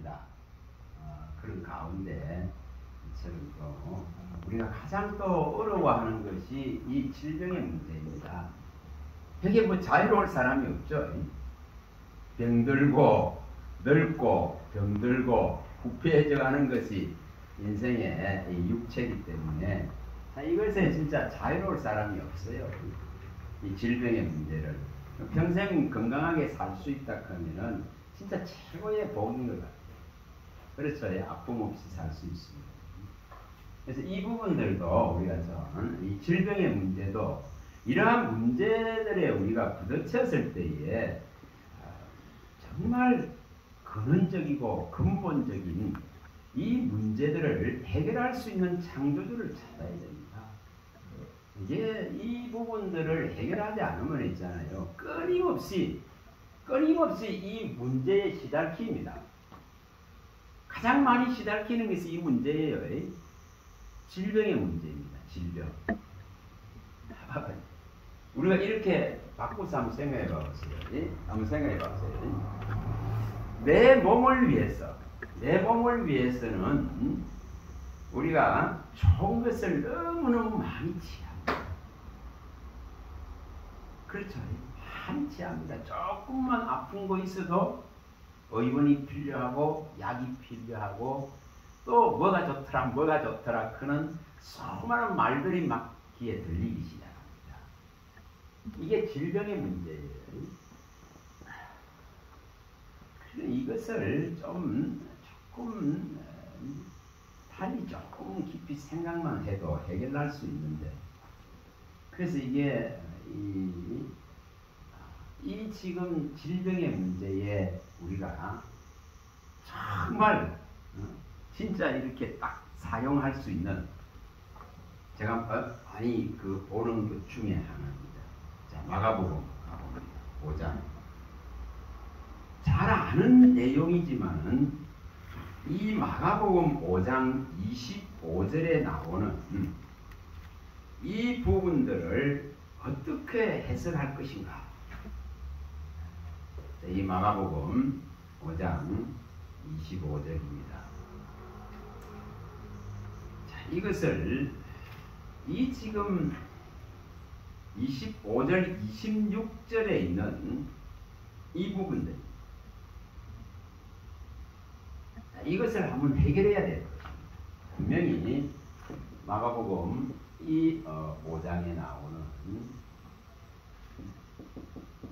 합니다. 그런 가운데 저는 또 우리가 가장 또 어려워하는 것이 이 질병의 문제입니다. 여기 뭐 자유로울 사람이 없죠. 병들고 늙고 병들고 부패해져 가는 것이 인생의 육체이기 때문에 이것에 진짜 자유로울 사람이 없어요. 이 질병의 문제를 평생 건강하게 살 수 있다 하면은 진짜 최고의 복인 것 같아요. 그렇죠. 아픔 없이 살 수 있습니다. 그래서 이 부분들도 우리가 이 질병의 문제도 이러한 문제들에 우리가 부딪혔을 때에 정말 근원적이고 근본적인 이 문제들을 해결할 수 있는 창조주를 찾아야 됩니다. 이제 이 부분들을 해결하지 않으면 있잖아요. 끊임없이 이 문제에 시달킵니다. 가장 많이 시달키는 것이 이 문제예요. 질병의 문제입니다. 질병. 우리가 이렇게 바꿔서 한번 생각해 보세요. 한번 생각해 보세요. 내 몸을 위해서는 우리가 좋은 것을 너무너무 많이 취합니다. 그렇죠. 많이 취합니다. 조금만 아픈 거 있어도 의원이 필요하고 약이 필요하고 또 뭐가 좋더라 그는 수많은 말들이 막 귀에 들리기 시작합니다. 이게 질병의 문제예요. 이것을 조금 달리 조금 깊이 생각만 해도 해결할 수 있는데, 그래서 이게 이 지금 질병의 문제에 우리가 정말 진짜 이렇게 딱 사용할 수 있는, 제가 보는 것 중에 하나입니다. 자, 마가복음 5장. 잘 아는 내용이지만은 이 마가복음 5장 25절에 나오는 이 부분들을 어떻게 해석할 것인가? 자, 이 마가복음 5장 25절입니다. 자, 이것을 이 지금 25절, 26절에 있는 이 부분들, 이것을 한번 해결해야 될 것입니다. 분명히 마가복음 이 5장에 나오는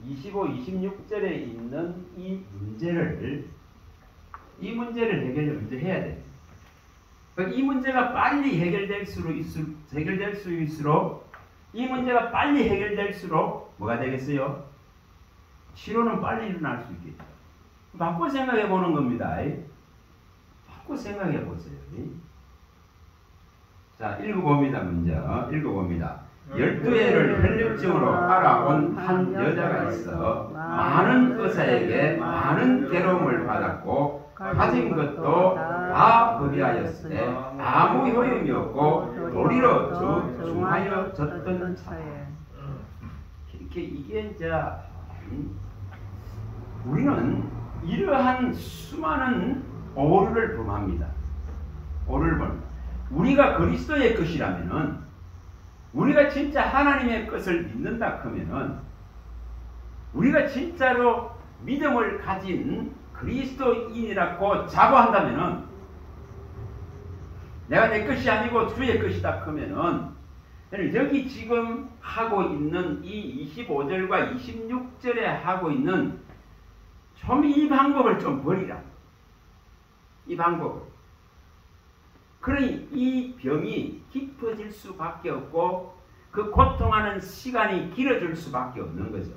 25, 26절에 있는 이 문제를 해결을 먼저 해야 됩니다. 이 문제가 빨리 해결될수록 이 문제가 빨리 해결될수록 뭐가 되겠어요? 치료는 빨리 일어날 수 있겠죠. 바꿔 생각해 보는 겁니다. 바꿔 생각해 보세요. 자, 읽어봅니다. 먼저 읽어봅니다. 12해를 혈류증으로 알아온 한 여자가 있어 많은 의사에게 많은 괴로움을 받았고 가진 것도 다 허비하였으되 아무 효용이 없고 도리로 중하여졌던 차에. 이게 이제 우리는 이러한 수많은 오류를 범합니다. 오류를 범합니다. 우리가 그리스도의 것이라면은, 우리가 진짜 하나님의 것을 믿는다 하면은, 우리가 진짜로 믿음을 가진 그리스도인이라고 자부한다면은, 내가 내 것이 아니고 주의 것이다 하면은, 여기 지금 하고 있는 이 25절과 26절에 하고 있는 좀 이 방법을 좀 버리라. 이 방법을. 그러니 이 병이 깊어질 수밖에 없고 그 고통하는 시간이 길어질 수밖에 없는 거죠.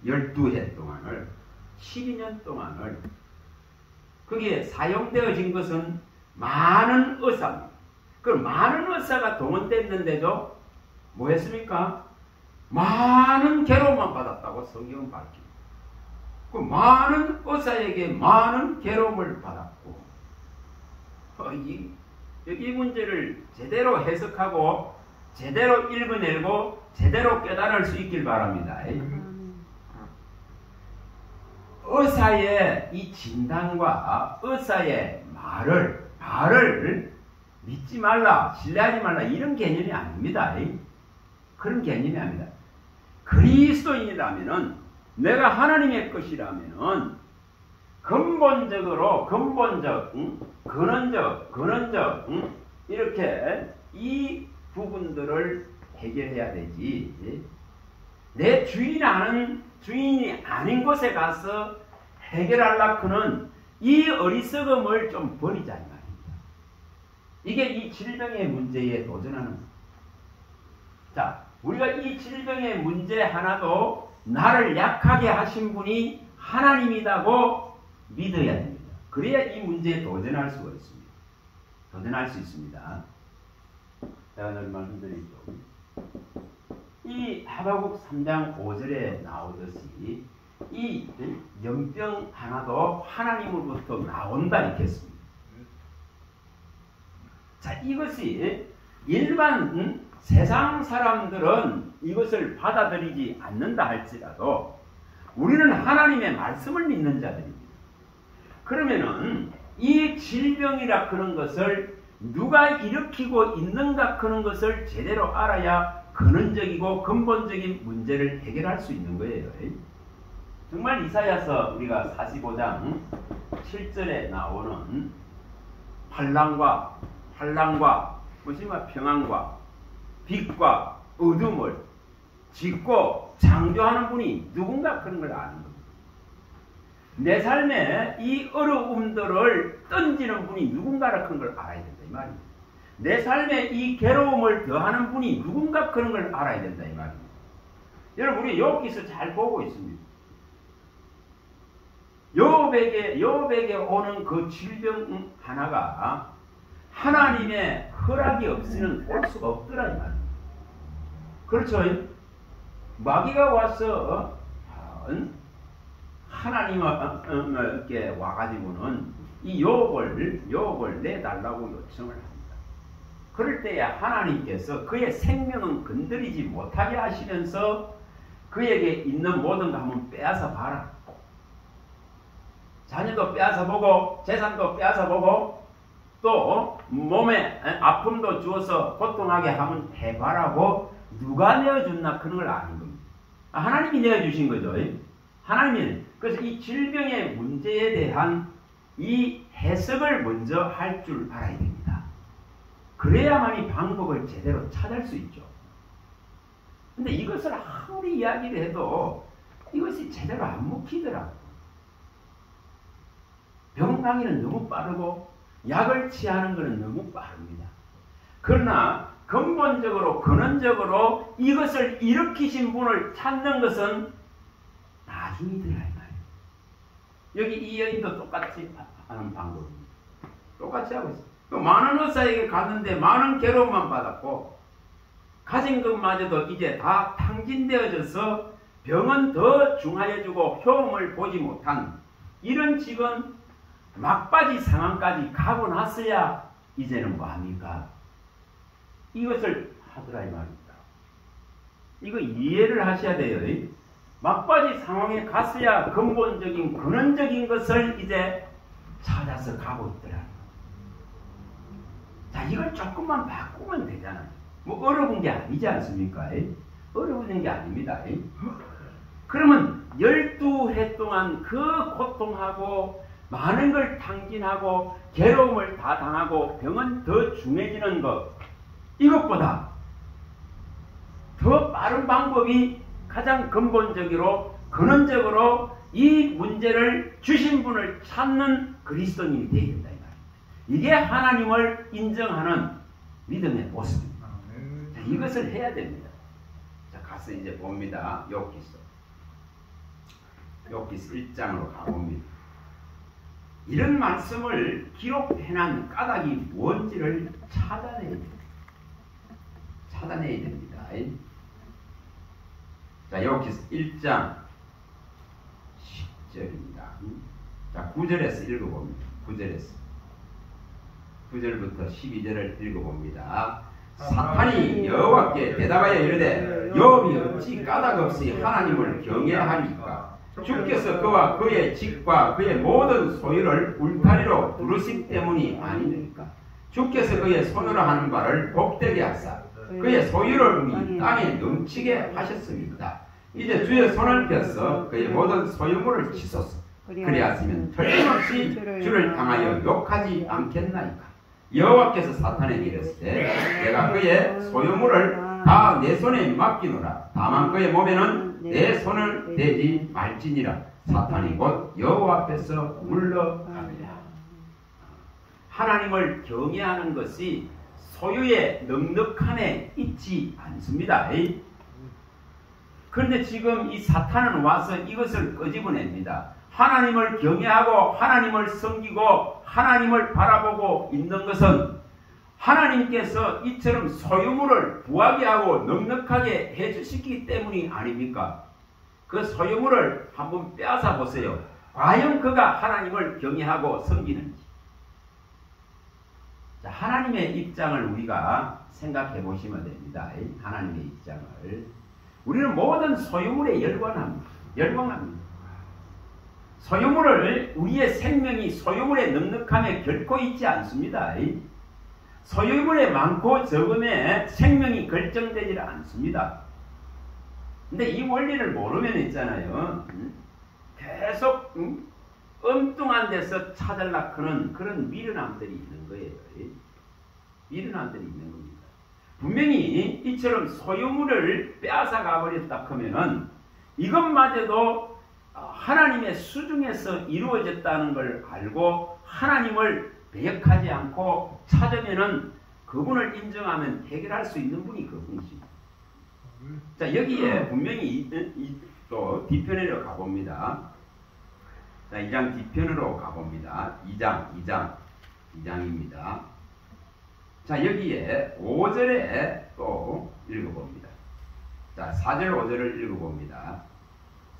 12해 동안을, 12년 동안을. 거기에 사용되어진 것은 많은 의사입니다. 그 많은 의사가 동원됐는데도 뭐 했습니까? 많은 괴로움만 받았다고 성경은 밝힙니다. 그 많은 의사에게 많은 괴로움을 받았고, 이 문제를 제대로 해석하고 제대로 읽어내고 제대로 깨달을 수 있길 바랍니다. 의사의 이 진단과 의사의 말을 믿지 말라, 신뢰하지 말라 이런 개념이 아닙니다. 그런 개념이 아닙니다. 그리스도인이라면은 내가 하나님의 것이라면은 근본적, 근원적 이렇게 이 부분들을 해결해야 되지. 내 주인이 아닌 곳에 가서 해결하려고는 이 어리석음을 좀 버리자 이 말입니다. 이게 이 질병의 문제에 도전하는. 자, 우리가 이 질병의 문제 하나도 나를 약하게 하신 분이 하나님이라고 믿어야 됩니다. 그래야 이 문제에 도전할 수가 있습니다. 도전할 수 있습니다. 제가 늘 말씀드리죠. 이 하박국 3장 5절에 나오듯이 이 연병 하나도 하나님으로부터 나온다 있겠습니다. 자, 이것이 일반 세상 사람들은 이것을 받아들이지 않는다 할지라도 우리는 하나님의 말씀을 믿는 자들입니다. 그러면은 이 질병이라 그런 것을 누가 일으키고 있는가 그런 것을 제대로 알아야 근원적이고 근본적인 문제를 해결할 수 있는 거예요. 정말 이사야서 우리가 45장 7절에 나오는 환난과 무엇이냐 평안과 빛과 어둠을 짓고 창조하는 분이 누군가 그런 걸 아는 겁니다. 내 삶에 이 어려움들을 던지는 분이 누군가라 그런 걸 알아야 된다 이 말입니다. 내 삶에 이 괴로움을 더하는 분이 누군가 그런 걸 알아야 된다 이 말입니다. 여러분 우리 욥기서 잘 보고 있습니다. 욥에게 오는 그 질병 하나가 하나님의 허락이 없이는 올 수가 없더라 이 말입니다. 그렇죠? 마귀가 와서 하나님께 와가지고는 이 욥을 내달라고 요청을 합니다. 그럴 때에 하나님께서 그의 생명은 건드리지 못하게 하시면서 그에게 있는 모든 거 한번 빼앗아 봐라. 자녀도 빼앗아 보고 재산도 빼앗아 보고 또 몸에 아픔도 주어서 고통하게 하면 해봐라고 누가 내어줬나 그런 걸 아는 겁니다. 하나님이 내어주신 거죠. 하나님이. 그래서 이 질병의 문제에 대한 이 해석을 먼저 할 줄 알아야 됩니다. 그래야만 이 방법을 제대로 찾을 수 있죠. 근데 이것을 아무리 이야기를 해도 이것이 제대로 안 먹히더라고요. 병원 가기는 너무 빠르고 약을 취하는 것은 너무 빠릅니다. 그러나 근본적으로 근원적으로 이것을 일으키신 분을 찾는 것은 나중이더라 이 말이에요. 여기 이 여인도 똑같이 하는 방법입니다. 똑같이 하고 있어요. 많은 의사에게 갔는데 많은 괴로움만 받았고 가진 것마저도 이제 다 탕진되어져서 병은 더 중하여지고 효험을 보지 못한 이런 지금 막바지 상황까지 가고 났어야 이제는 뭐합니까? 이것을 하더라 이 말입니다. 이거 이해를 하셔야 돼요. 막바지 상황에 갔어야 근본적인 근원적인 것을 이제 찾아서 가고 있더라. 자, 이걸 조금만 바꾸면 되잖아요. 뭐 어려운 게 아니지 않습니까? 어려운 게 아닙니다. 그러면 12해 동안 그 고통하고 많은 걸 탕진하고 괴로움을 다 당하고 병은 더 중해지는 것, 이것보다 더 빠른 방법이 가장 근본적으로 근원적으로 이 문제를 주신 분을 찾는 그리스도인이 되어야 된다. 이게 하나님을 인정하는 믿음의 모습입니다. 자, 이것을 해야 됩니다. 자, 가서 이제 봅니다. 욥기서 1장으로 가봅니다. 이런 말씀을 기록해놓은 까닭이 뭔지를 찾아내야 됩니다. 자, 욥기서 1장 10절입니다. 자, 9절에서 읽어봅니다. 9절부터 12절을 읽어봅니다. 사탄이 여호와께 대답하여 이르되 욥이 어찌 까닭 없이 하나님을 경외하리까? 주께서 그와 그의 집과 그의 모든 소유를 울타리로 두르신 때문이 아닙니까? 주께서 그의 손으로 하는 바를 복되게 하사 그의 소유를 우리 땅에 넘치게 하셨습니다. 이제 주의 손을 펴서 그의 모든 소유물을 치소서. 그리하시면 틀림없이 주를 향하여 욕하지 않겠나이까? 여호와께서 사탄에게 이르시되 내가 그의 소유물을 다 내 손에 맡기노라. 다만 그의 몸에는 내 손을 대지 말지니라. 사탄이 곧 여호와 앞에서 물러가리라. 하나님을 경외하는 것이 소유의 넉넉함에 있지 않습니다. 그런데 지금 이 사탄은 와서 이것을 끄집어냅니다. 하나님을 경외하고 하나님을 섬기고 하나님을 바라보고 있는 것은 하나님께서 이처럼 소유물을 부하게 하고 넉넉하게 해주시기 때문이 아닙니까? 그 소유물을 한번 빼앗아 보세요. 과연 그가 하나님을 경외하고 섬기는지. 자, 하나님의 입장을 우리가 생각해 보시면 됩니다. 하나님의 입장을. 우리는 모든 소유물에 열광합니다. 소유물을 우리의 생명이 소유물의 넉넉함에 결코 있지 않습니다. 소유물의 많고 적음에 생명이 결정되지 않습니다. 근데 이 원리를 모르면 있잖아요. 계속 엉뚱한 데서 찾으려고 하는 그런 미련함들이 있는 거예요. 미련함들이 있는 겁니다. 분명히 이처럼 소유물을 빼앗아 가버렸다 하면은 이것마저도 하나님의 수중에서 이루어졌다는 걸 알고 하나님을 배역하지 않고 찾으면은 그분을 인정하면 해결할 수 있는 분이 그분이십니다. 자, 여기에 분명히 또 뒤편으로 가봅니다. 자, 2장 뒤편으로 가봅니다. 2장입니다. 자, 여기에 5절에 또 읽어봅니다. 자, 4절 5절을 읽어봅니다.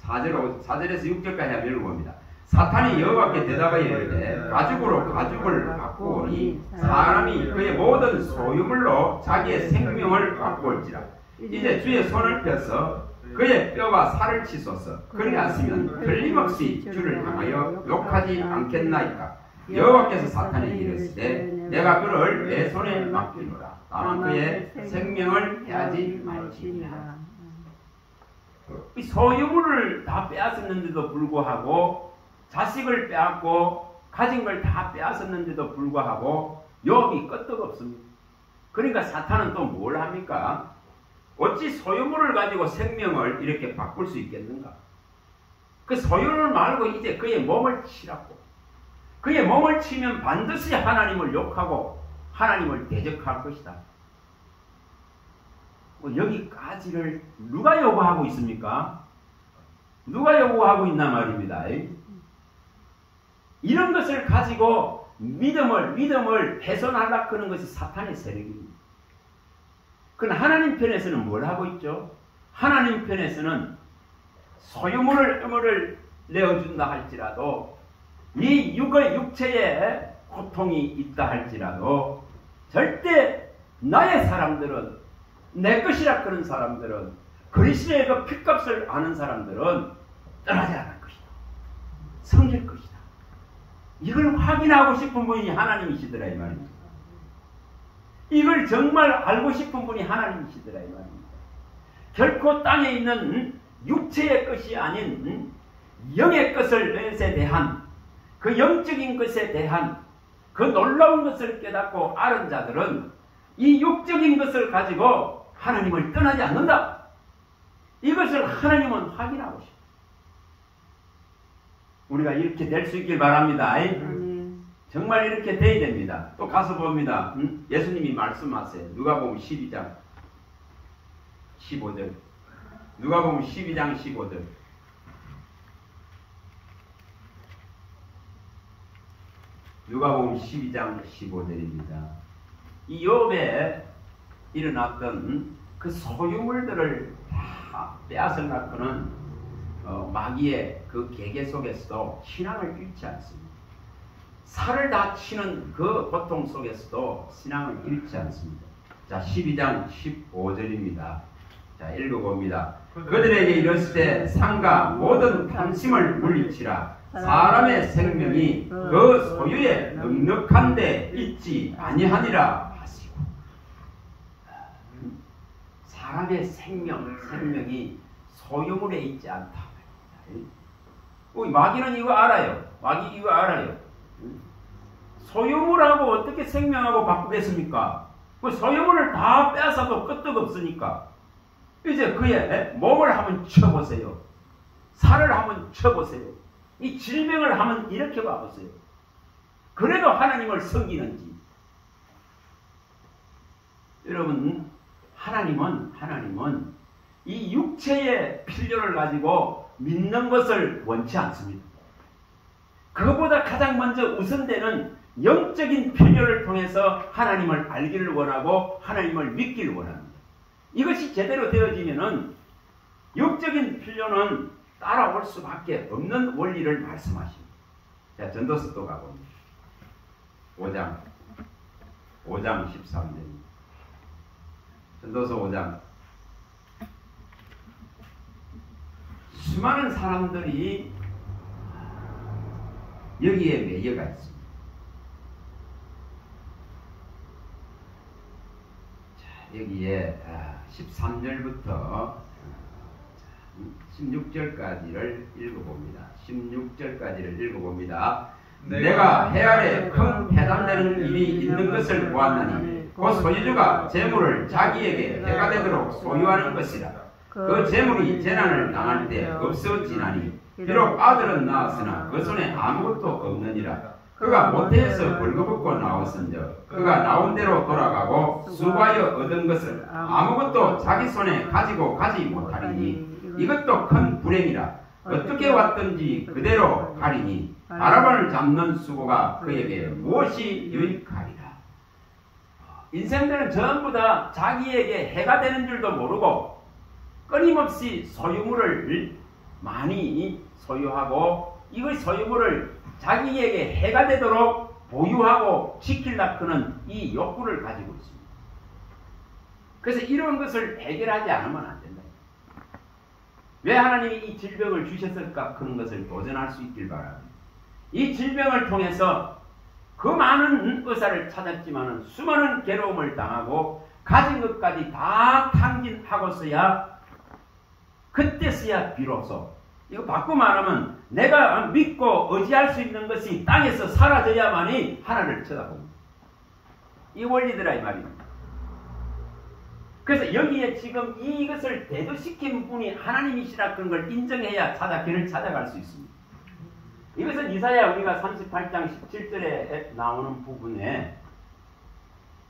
4절에서 6절까지 한번 읽어봅니다. 사탄이 여호와께 대답하여 이르되 가죽으로 가죽을 바꾸오니 사람이 그의 모든 소유물로 자기의 생명을 바꾸올지라. 이제 주의 손을 펴서 그의 뼈와 살을 치소서. 그리하시면 틀림없이 주를 향하여 욕하지 않겠나이까? 여호와께서 사탄에게 이르시되 내가 그를 내 손에 맡기노라. 다만 그의 생명을 해하지 말지니라. 이 소유물을 다 빼앗았는데도 불구하고 자식을 빼앗고 가진 걸 다 빼앗았는데도 불구하고 욕이 끄떡없습니다. 그러니까 사탄은 또 뭘 합니까? 어찌 소유물을 가지고 생명을 이렇게 바꿀 수 있겠는가? 그 소유물 말고 이제 그의 몸을 치라고. 그의 몸을 치면 반드시 하나님을 욕하고 하나님을 대적할 것이다. 여기까지를 누가 요구하고 있습니까? 누가 요구하고 있나 말입니다. 이런 것을 가지고 믿음을 훼손하려고 하는 것이 사탄의 세력입니다. 그러나 하나님 편에서는 뭘 하고 있죠? 하나님 편에서는 소유물을 내어준다 할지라도 이 육체에 고통이 있다 할지라도 절대 나의 사람들은 내 것이라 그런 사람들은 그리스도의 그 핏값을 아는 사람들은 떠나지 않을 것이다. 섬길 것이다. 이걸 확인하고 싶은 분이 하나님이시더라 이 말입니다. 이걸 정말 알고 싶은 분이 하나님이시더라 이 말입니다. 결코 땅에 있는 육체의 것이 아닌 영의 것에 대한 그 영적인 것에 대한 그 놀라운 것을 깨닫고 아는 자들은 이 육적인 것을 가지고 하나님을 떠나지 않는다. 이것을 하나님은 확인하고 싶어요. 우리가 이렇게 될 수 있길 바랍니다. 정말 이렇게 돼야 됩니다. 또 가서 봅니다. 예수님이 말씀하세요. 누가복음 12장 15절. 누가복음 12장 15절. 누가복음 12장 15절입니다. 이 욥에 일어났던 그 소유물들을 다 빼앗으려고는 마귀의 그 계계 속에서도 신앙을 잃지 않습니다. 살을 다 치는 그 고통 속에서도 신앙을 잃지 않습니다. 자, 12장 15절입니다. 자, 읽어봅니다. 그들에게 이르실 때 상가 모든 탐심을 물리치라. 사람의 생명이 그 소유에 넉넉한 데 있지 아니하니라 하시고. 사람의 생명이 소유물에 있지 않다. 마귀는 이거 알아요. 마귀 이거 알아요. 소유물하고 어떻게 생명하고 바꾸겠습니까? 그 소유물을 다 빼앗아도 끄떡없으니까. 이제 그의 몸을 한번 쳐보세요. 살을 한번 쳐보세요. 이 질병을 한번 이렇게 봐보세요. 그래도 하나님을 섬기는지. 여러분, 하나님은 이 육체의 필요를 가지고 믿는 것을 원치 않습니다. 그것보다 가장 먼저 우선되는 영적인 필요를 통해서 하나님을 알기를 원하고 하나님을 믿기를 원합니다. 이것이 제대로 되어지면은 영적인 필요는 따라올 수밖에 없는 원리를 말씀하십니다. 자, 전도서 또 가봅니다. 5장 13절입니다. 전도서 5장. 수많은 사람들이 여기에 매여가 있습니다. 자, 여기에 13절부터 16절까지를 읽어봅니다. 16절까지를 읽어봅니다. 내가 해 아래 큰 폐단되는 일이 있는 것을 보았나니 그 소유주가 재물을 자기에게 해가 되도록 소유하는 것이라. 그 재물이 재난을 당할 때 없어지나니 비록 아들은 낳았으나 그 손에 아무것도 없느니라. 그가 모태에서 벌거벗고 나왔은즉 그가 나온 대로 돌아가고 수고하여 얻은 것을 아무것도 자기 손에 가지고 가지 못하리니 이것도 큰 불행이라. 어떻게 왔든지 그대로 가리니 바라반을 잡는 수고가 그에게 무엇이 유익하리라. 인생들은 전부 다 자기에게 해가 되는 줄도 모르고 끊임없이 소유물을 많이 소유하고 이걸 소유물을 자기에게 해가 되도록 보유하고 지키려고 하는 이 욕구를 가지고 있습니다. 그래서 이런 것을 해결하지 않으면 안 된다. 왜 하나님이 이 질병을 주셨을까? 그런 것을 도전할 수 있길 바랍니다. 이 질병을 통해서 그 많은 의사를 찾았지만 수많은 괴로움을 당하고 가진 것까지 다 탕진하고서야 그때서야 비로소 이거 바꾸고 말하면 내가 믿고 의지할 수 있는 것이 땅에서 사라져야만이 하나님을 쳐다봅니다. 이 원리더라 이 말입니다. 그래서 여기에 지금 이것을 대두시킨 분이 하나님이시라 그런 걸 인정해야 길을 찾아갈 수 있습니다. 이것은 이사야 우리가 38장 17절에 나오는 부분에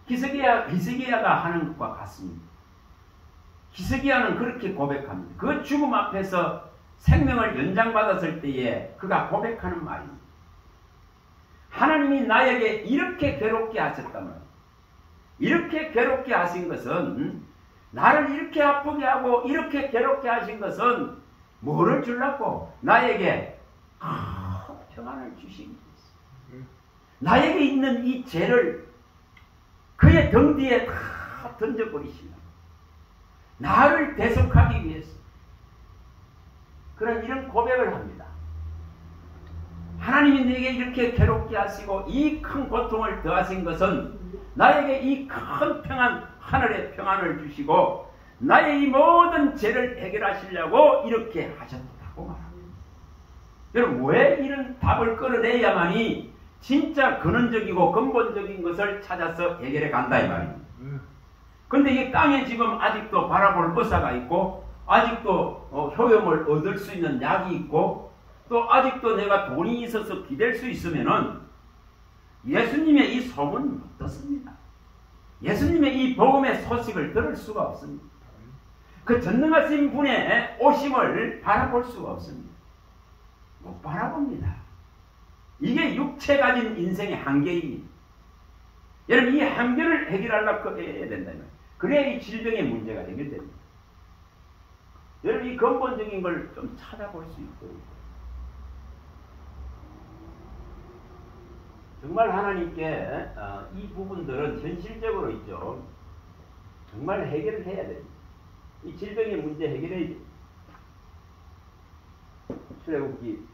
히스기야가 하는 것과 같습니다. 히스기야는 그렇게 고백합니다. 그 죽음 앞에서 생명을 연장받았을 때에 그가 고백하는 말입니다. 하나님이 나에게 이렇게 괴롭게 하셨다면 이렇게 괴롭게 하신 것은 나를 이렇게 아프게 하고 이렇게 괴롭게 하신 것은 뭐를 주려고? 나에게 평안을 주시기 위해서. 나에게 있는 이 죄를 그의 등 뒤에 다 던져버리시려고. 나를 대속하기 위해서. 그런 이런 고백을 합니다. 하나님이 내게 이렇게 괴롭게 하시고 이 큰 고통을 더하신 것은 나에게 이 큰 평안, 하늘의 평안을 주시고 나의 이 모든 죄를 해결하시려고 이렇게 하셨다고 말합니다. 여러분, 왜 이런 답을 끌어내야만이 진짜 근원적이고 근본적인 것을 찾아서 해결해 간다 이 말입니다. 근데 이 땅에 지금 아직도 바라볼 의사가 있고 아직도 효용을 얻을 수 있는 약이 있고 또 아직도 내가 돈이 있어서 기댈 수 있으면은 예수님의 이 소문은 어떻습니까? 예수님의 이 복음의 소식을 들을 수가 없습니다. 그 전능하신 분의 오심을 바라볼 수가 없습니다. 못 바라봅니다. 이게 육체 가진 인생의 한계입니다. 여러분, 이 한계를 해결하려고 해야 된다면 그래야 이 질병의 문제가 해결됩니다. 여러분, 이 근본적인 걸 좀 찾아볼 수 있도록 정말 하나님께 이 부분들은 현실적으로 있죠. 정말 해결을 해야 됩니다. 이 질병의 문제 해결해야 출애굽기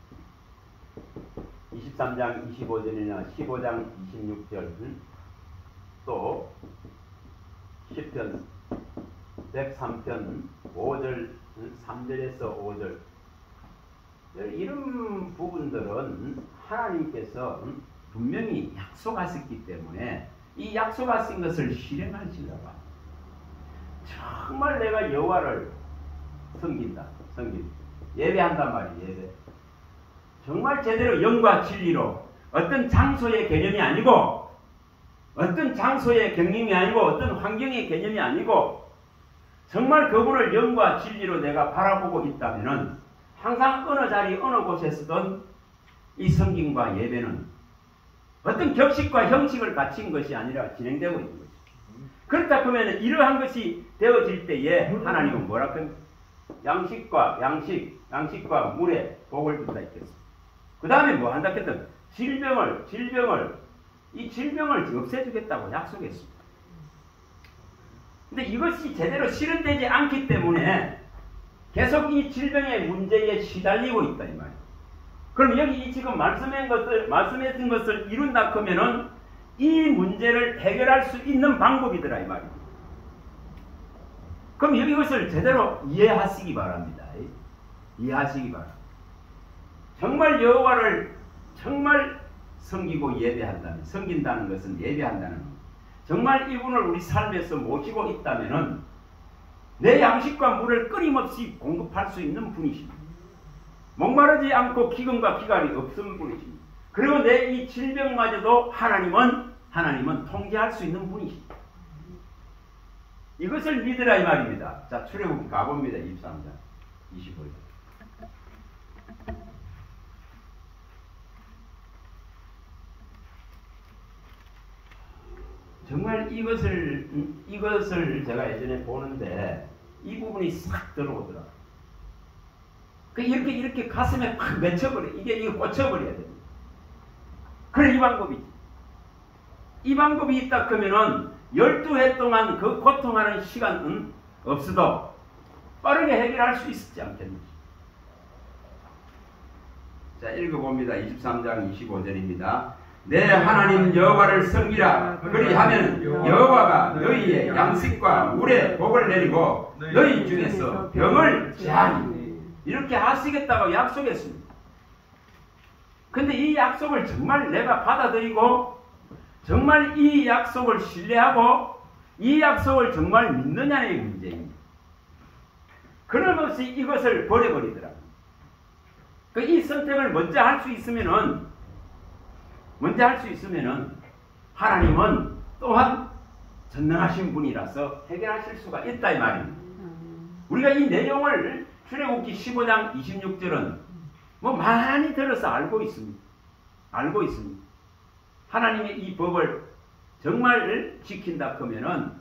23장 25절이나 15장 26절 또 10편 103편 5절 3절에서 5절 이런 부분들은 하나님께서 분명히 약속하셨기 때문에 이 약속하신 것을 실행하시려고 합니다. 정말 내가 여호와를 섬긴다. 예배한단 말이에요. 예배. 정말 제대로 영과 진리로 어떤 장소의 개념이 아니고 어떤 장소의 경림이 아니고 어떤 환경의 개념이 아니고 정말 그분을 영과 진리로 내가 바라보고 있다면은 항상 어느 자리 어느 곳에서든 이 섬김과 예배는 어떤 격식과 형식을 갖춘 것이 아니라 진행되고 있는 거죠. 그렇다 그러면 이러한 것이 되어질 때에 하나님은 뭐라 합니까? 양식과 물에 복을 준다 했겠습니다. 그 다음에 뭐 한다 했든 질병을 없애주겠다고 약속했습니다. 근데 이것이 제대로 실현되지 않기 때문에 계속 이 질병의 문제에 시달리고 있다 이 말이에요. 그럼 여기 지금 말씀했던 것을 이룬다 하면은 이 문제를 해결할 수 있는 방법이더라 이 말이에요. 그럼 이것을 제대로 이해하시기 바랍니다. 이해하시기 바랍니다. 정말 여호와를 정말 섬기고 예배한다면, 섬긴다는 것은 예배한다는 것. 정말 이분을 우리 삶에서 모시고 있다면은 내 양식과 물을 끊임없이 공급할 수 있는 분이십니다. 목마르지 않고 기근과 기갈이 없는 분이십니다. 그리고 내 이 질병마저도 하나님은 통제할 수 있는 분이십니다. 이것을 믿으라 이 말입니다. 자, 출애굽기 가봅니다. 23장 25절. 정말 이것을 제가 예전에 보는데 이 부분이 싹 들어오더라. 이렇게 가슴에 팍 맺혀버려. 이게 꽂혀버려야 됩니다. 그래, 이 방법이지. 이 방법이 있다 그러면은 12해 동안 그 고통하는 시간은 없어도 빠르게 해결할 수 있지 않겠는지. 자, 읽어봅니다. 23장 25절입니다. 내 하나님 여호와를 섬기라. 그리하면 여호와가 너희의 양식과 물에 복을 내리고 너희 중에서 병을 제하니. 이렇게 하시겠다고 약속했습니다. 근데 이 약속을 정말 내가 받아들이고 정말 이 약속을 신뢰하고 이 약속을 정말 믿느냐의 문제입니다. 그러면서 이것을 버려버리더라고요. 이 선택을 먼저 할 수 있으면은 하나님은 또한 전능하신 분이라서 해결하실 수가 있다 이 말입니다. 우리가 이 내용을 출애굽기 15장 26절은 뭐 많이 들어서 알고 있습니다. 하나님의 이 법을 정말 지킨다 그러면은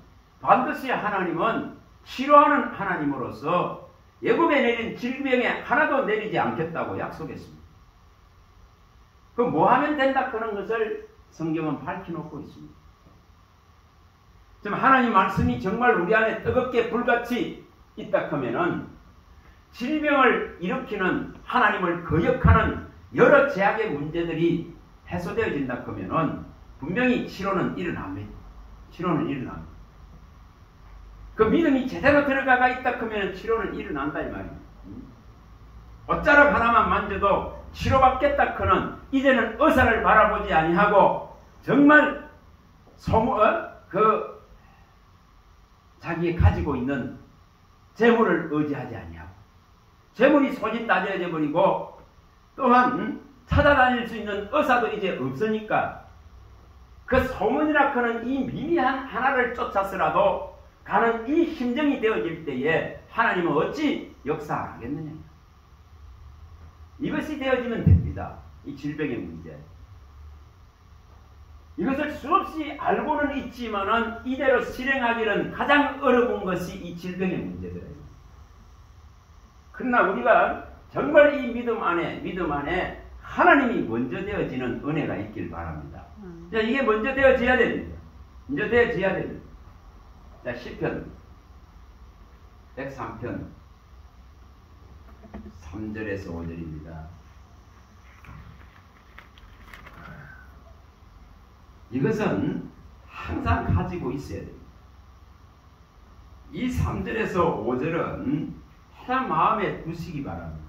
반드시 하나님은 치료하는 하나님으로서 애굽에 내린 질병에 하나도 내리지 않겠다고 약속했습니다. 그럼 뭐 하면 된다 그런 것을 성경은 밝혀놓고 있습니다. 지금 하나님 말씀이 정말 우리 안에 뜨겁게 불같이 있다 하면은 질병을 일으키는 하나님을 거역하는 여러 제약의 문제들이 해소되어진다 하면은 분명히 치료는 일어납니다. 그 믿음이 제대로 들어가가 있다 하면 치료는 일어난다 이 말입니다. 옷자락 하나만 만져도 치료받겠다 하는 이제는 의사를 바라보지 아니하고 정말 자기가 가지고 있는 재물을 의지하지 아니하고 재물이 소진 따져져 버리고 또한 찾아다닐 수 있는 의사도 이제 없으니까 그 소문이라 하는 이 미미한 하나를 쫓아서라도 가는 이 심정이 되어질 때에 하나님은 어찌 역사하겠느냐. 이것이 되어지면 됩니다. 이 질병의 문제. 이것을 수없이 알고는 있지만은 이대로 실행하기는 가장 어려운 것이 이 질병의 문제들입니다. 그러나 우리가 정말 이 믿음 안에 하나님이 먼저 되어지는 은혜가 있길 바랍니다. 자, 이게 먼저 되어져야 됩니다. 자, 시편 103편 3절에서 5절입니다. 이것은 항상 가지고 있어야 됩니다. 이 3절에서 5절은 항상 마음에 두시기 바랍니다.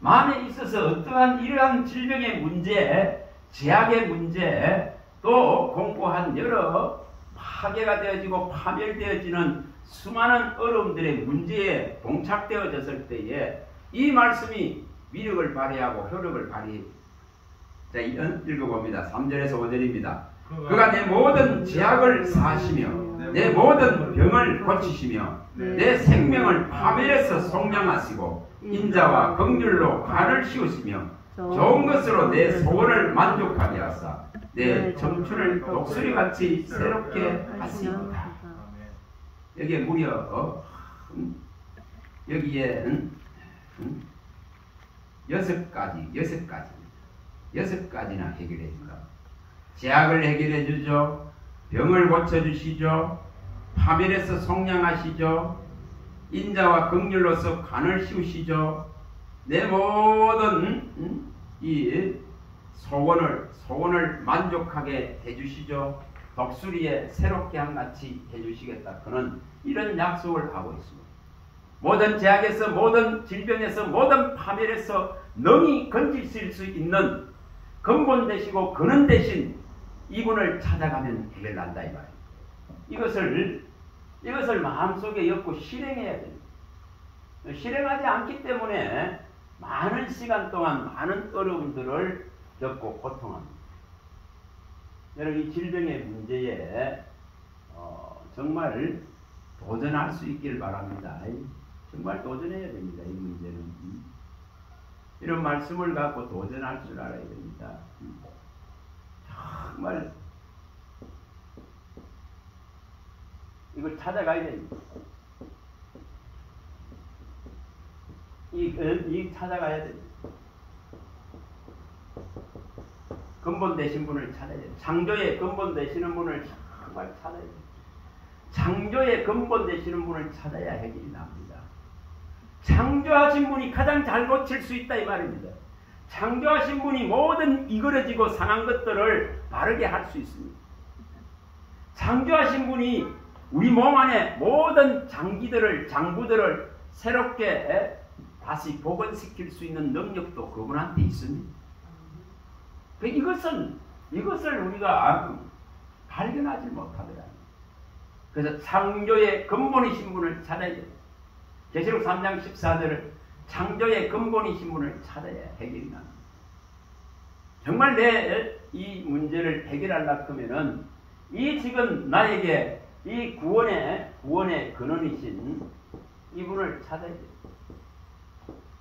마음에 있어서 어떠한 이러한 질병의 문제, 제약의 문제, 또 공고한 여러 파괴가 되어지고 파멸되어지는 수많은 어려움들의 문제에 봉착되어졌을 때에 이 말씀이 위력을 발휘하고 효력을 발휘. 자, 읽어봅니다. 3절에서 5절입니다. 그가 내 모든 제약을 사하시며 내 모든 병을 고치시며 내 생명을 파멸해서 속량하시고 인자와 긍휼로 간을 씌우시며 좋은 것으로 내 소원을 만족하게 하사 내 청춘을 독수리같이 새롭게 하시니라. 여기에 무려 여기에 6가지나 해결해 준다. 제약을 해결해 주죠. 병을 고쳐 주시죠. 파멸해서 속량하시죠. 인자와 긍휼로서 간을 씌우시죠. 내 모든 이 소원을 만족하게 해주시죠. 독수리에 새롭게 한같이 해주시겠다. 그는 이런 약속을 하고 있습니다. 모든 제약에서, 모든 질병에서, 모든 파멸에서 능히 건지실 수 있는 근본 되시고 근원 되신 이분을 찾아가면 해결난다 이 말이에요. 이것을 마음속에 엮고 실행해야 됩니다. 실행하지 않기 때문에 많은 시간 동안 많은 어려움들을 겪고 고통합니다. 여러분 이 질병의 문제에 정말 도전할 수 있길 바랍니다. 정말 도전해야 됩니다. 이 문제는. 이런 말씀을 갖고 도전할 줄 알아야 됩니다. 정말 이걸 찾아가야 됩니다. 이 찾아가야 됩니다. 근본 되신 분을 찾아야 돼요. 창조의 근본 되시는 분을 정말 찾아야 돼요. 창조의 근본 되시는 분을 찾아야 해결이 납니다. 창조하신 분이 가장 잘 고칠 수 있다 이 말입니다. 창조하신 분이 모든 이그러지고 상한 것들을 바르게 할 수 있습니다. 창조하신 분이 우리 몸 안에 모든 장부들을 새롭게 다시 복원시킬 수 있는 능력도 그분한테 있습니다. 이것을 우리가 발견하지 못하더라. 그래서 창조의 근본이신 분을 찾아야 돼요. 계시록 3장 14절을 창조의 근본이신 분을 찾아야 해결이 납니다. 정말 내 이 문제를 해결하려고 하면은 이 지금 나에게 이 구원의 근원이신 이분을 찾아야 돼요.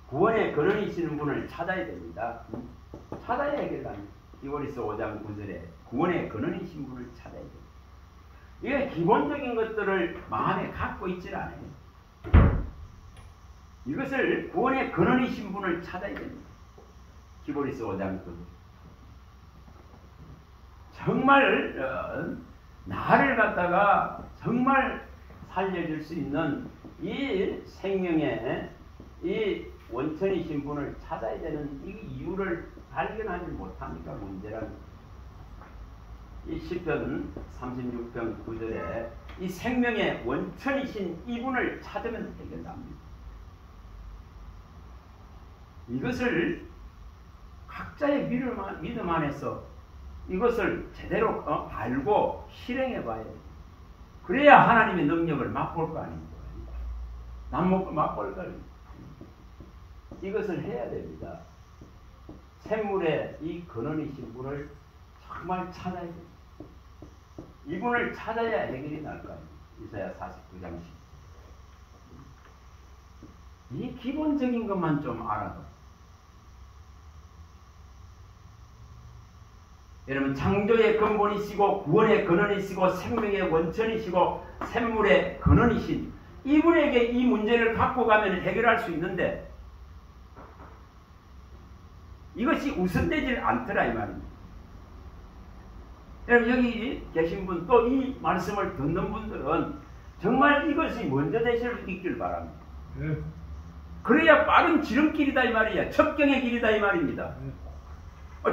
구원의 근원이시는 분을 찾아야 됩니다. 찾아야 해결합니다. 히브리서 5장 9절에 구원의 근원이신 분을 찾아야 돼요. 이게 기본적인 것들을 마음에 갖고 있질 않아요. 이것을 구원의 근원이신 분을 찾아야 됩니다. 히브리서 5장 9절. 정말 나를 갖다가 정말 살려줄 수 있는 이 생명의 이 원천이신 분을 찾아야 되는 이 이유를 발견하지 못하니까 문제란 이 시편 36편 9절에 이 생명의 원천이신 이분을 찾으면 해결됩니다. 이것을 각자의 믿음 안에서 이것을 제대로 알고 실행해 봐야 돼요. 그래야 하나님의 능력을 맛볼 거 아닙니까? 남 먹고 맛볼 거 아닙니까? 이것을 해야 됩니다. 샘물의 이 근원이신 분을 정말 찾아야 돼요. 이분을 찾아야 해결이 날 거예요. 이사야 49장 10. 이 기본적인 것만 좀 알아도 여러분 창조의 근본이시고 구원의 근원이시고 생명의 원천이시고 샘물의 근원이신 이분에게 이 문제를 갖고 가면 해결할 수 있는데 이것이 우선되질 않더라 이 말입니다. 여러분 여기 계신 분 또 이 말씀을 듣는 분들은 정말 이것이 먼저 되실 수 있길 바랍니다. 그래야 빠른 지름길이다 이 말이야. 첩경의 길이다 이 말입니다.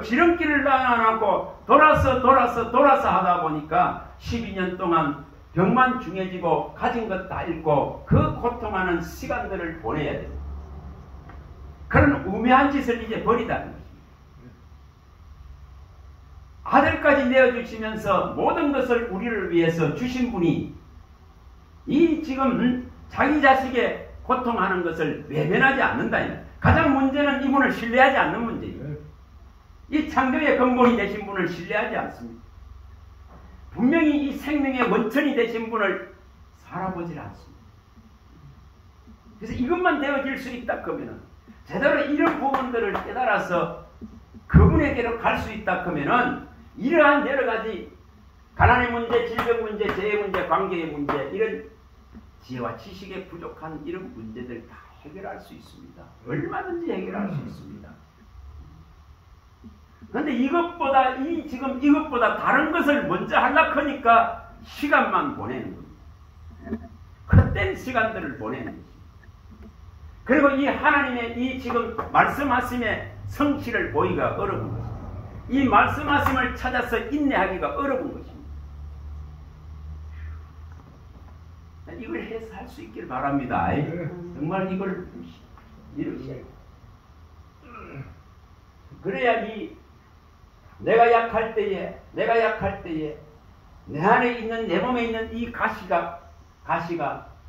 지름길을 나눠놓고 돌아서 하다 보니까 12년 동안 병만 중해지고 가진 것 다 잃고 그 고통하는 시간들을 보내야 됩니다. 그런 우매한 짓을 이제 버리다는 것입니다. 아들까지 내어주시면서 모든 것을 우리를 위해서 주신 분이 이 지금 자기 자식의 고통하는 것을 외면하지 않는다. 가장 문제는 이분을 신뢰하지 않는 문제예요. 이 창조의 근본이 되신 분을 신뢰하지 않습니다. 분명히 이 생명의 원천이 되신 분을 살아보질 않습니다. 그래서 이것만 되어질 수 있다 그러면은 제대로 이런 부분들을 깨달아서 그분에게로 갈 수 있다 그러면은 이러한 여러 가지 가난의 문제, 질병 문제, 재해 문제, 관계의 문제 이런 지혜와 지식에 부족한 이런 문제들 다 해결할 수 있습니다. 얼마든지 해결할 수 있습니다. 그런데 이것보다 다른 것을 먼저 하려고 하니까 시간만 보내는 겁니다. 헛된 시간들을 보내는 것입니다. 그리고 이 하나님의 이 지금 말씀하심의 성취를 보기가 어려운 것입니다. 이 말씀하심을 찾아서 인내하기가 어려운 것입니다. 이걸 해서 할 수 있길 바랍니다. 정말 이걸 이루셔야 돼요. 그래야 내가 약할 때에 내 안에 있는 내 몸에 있는 이 가시가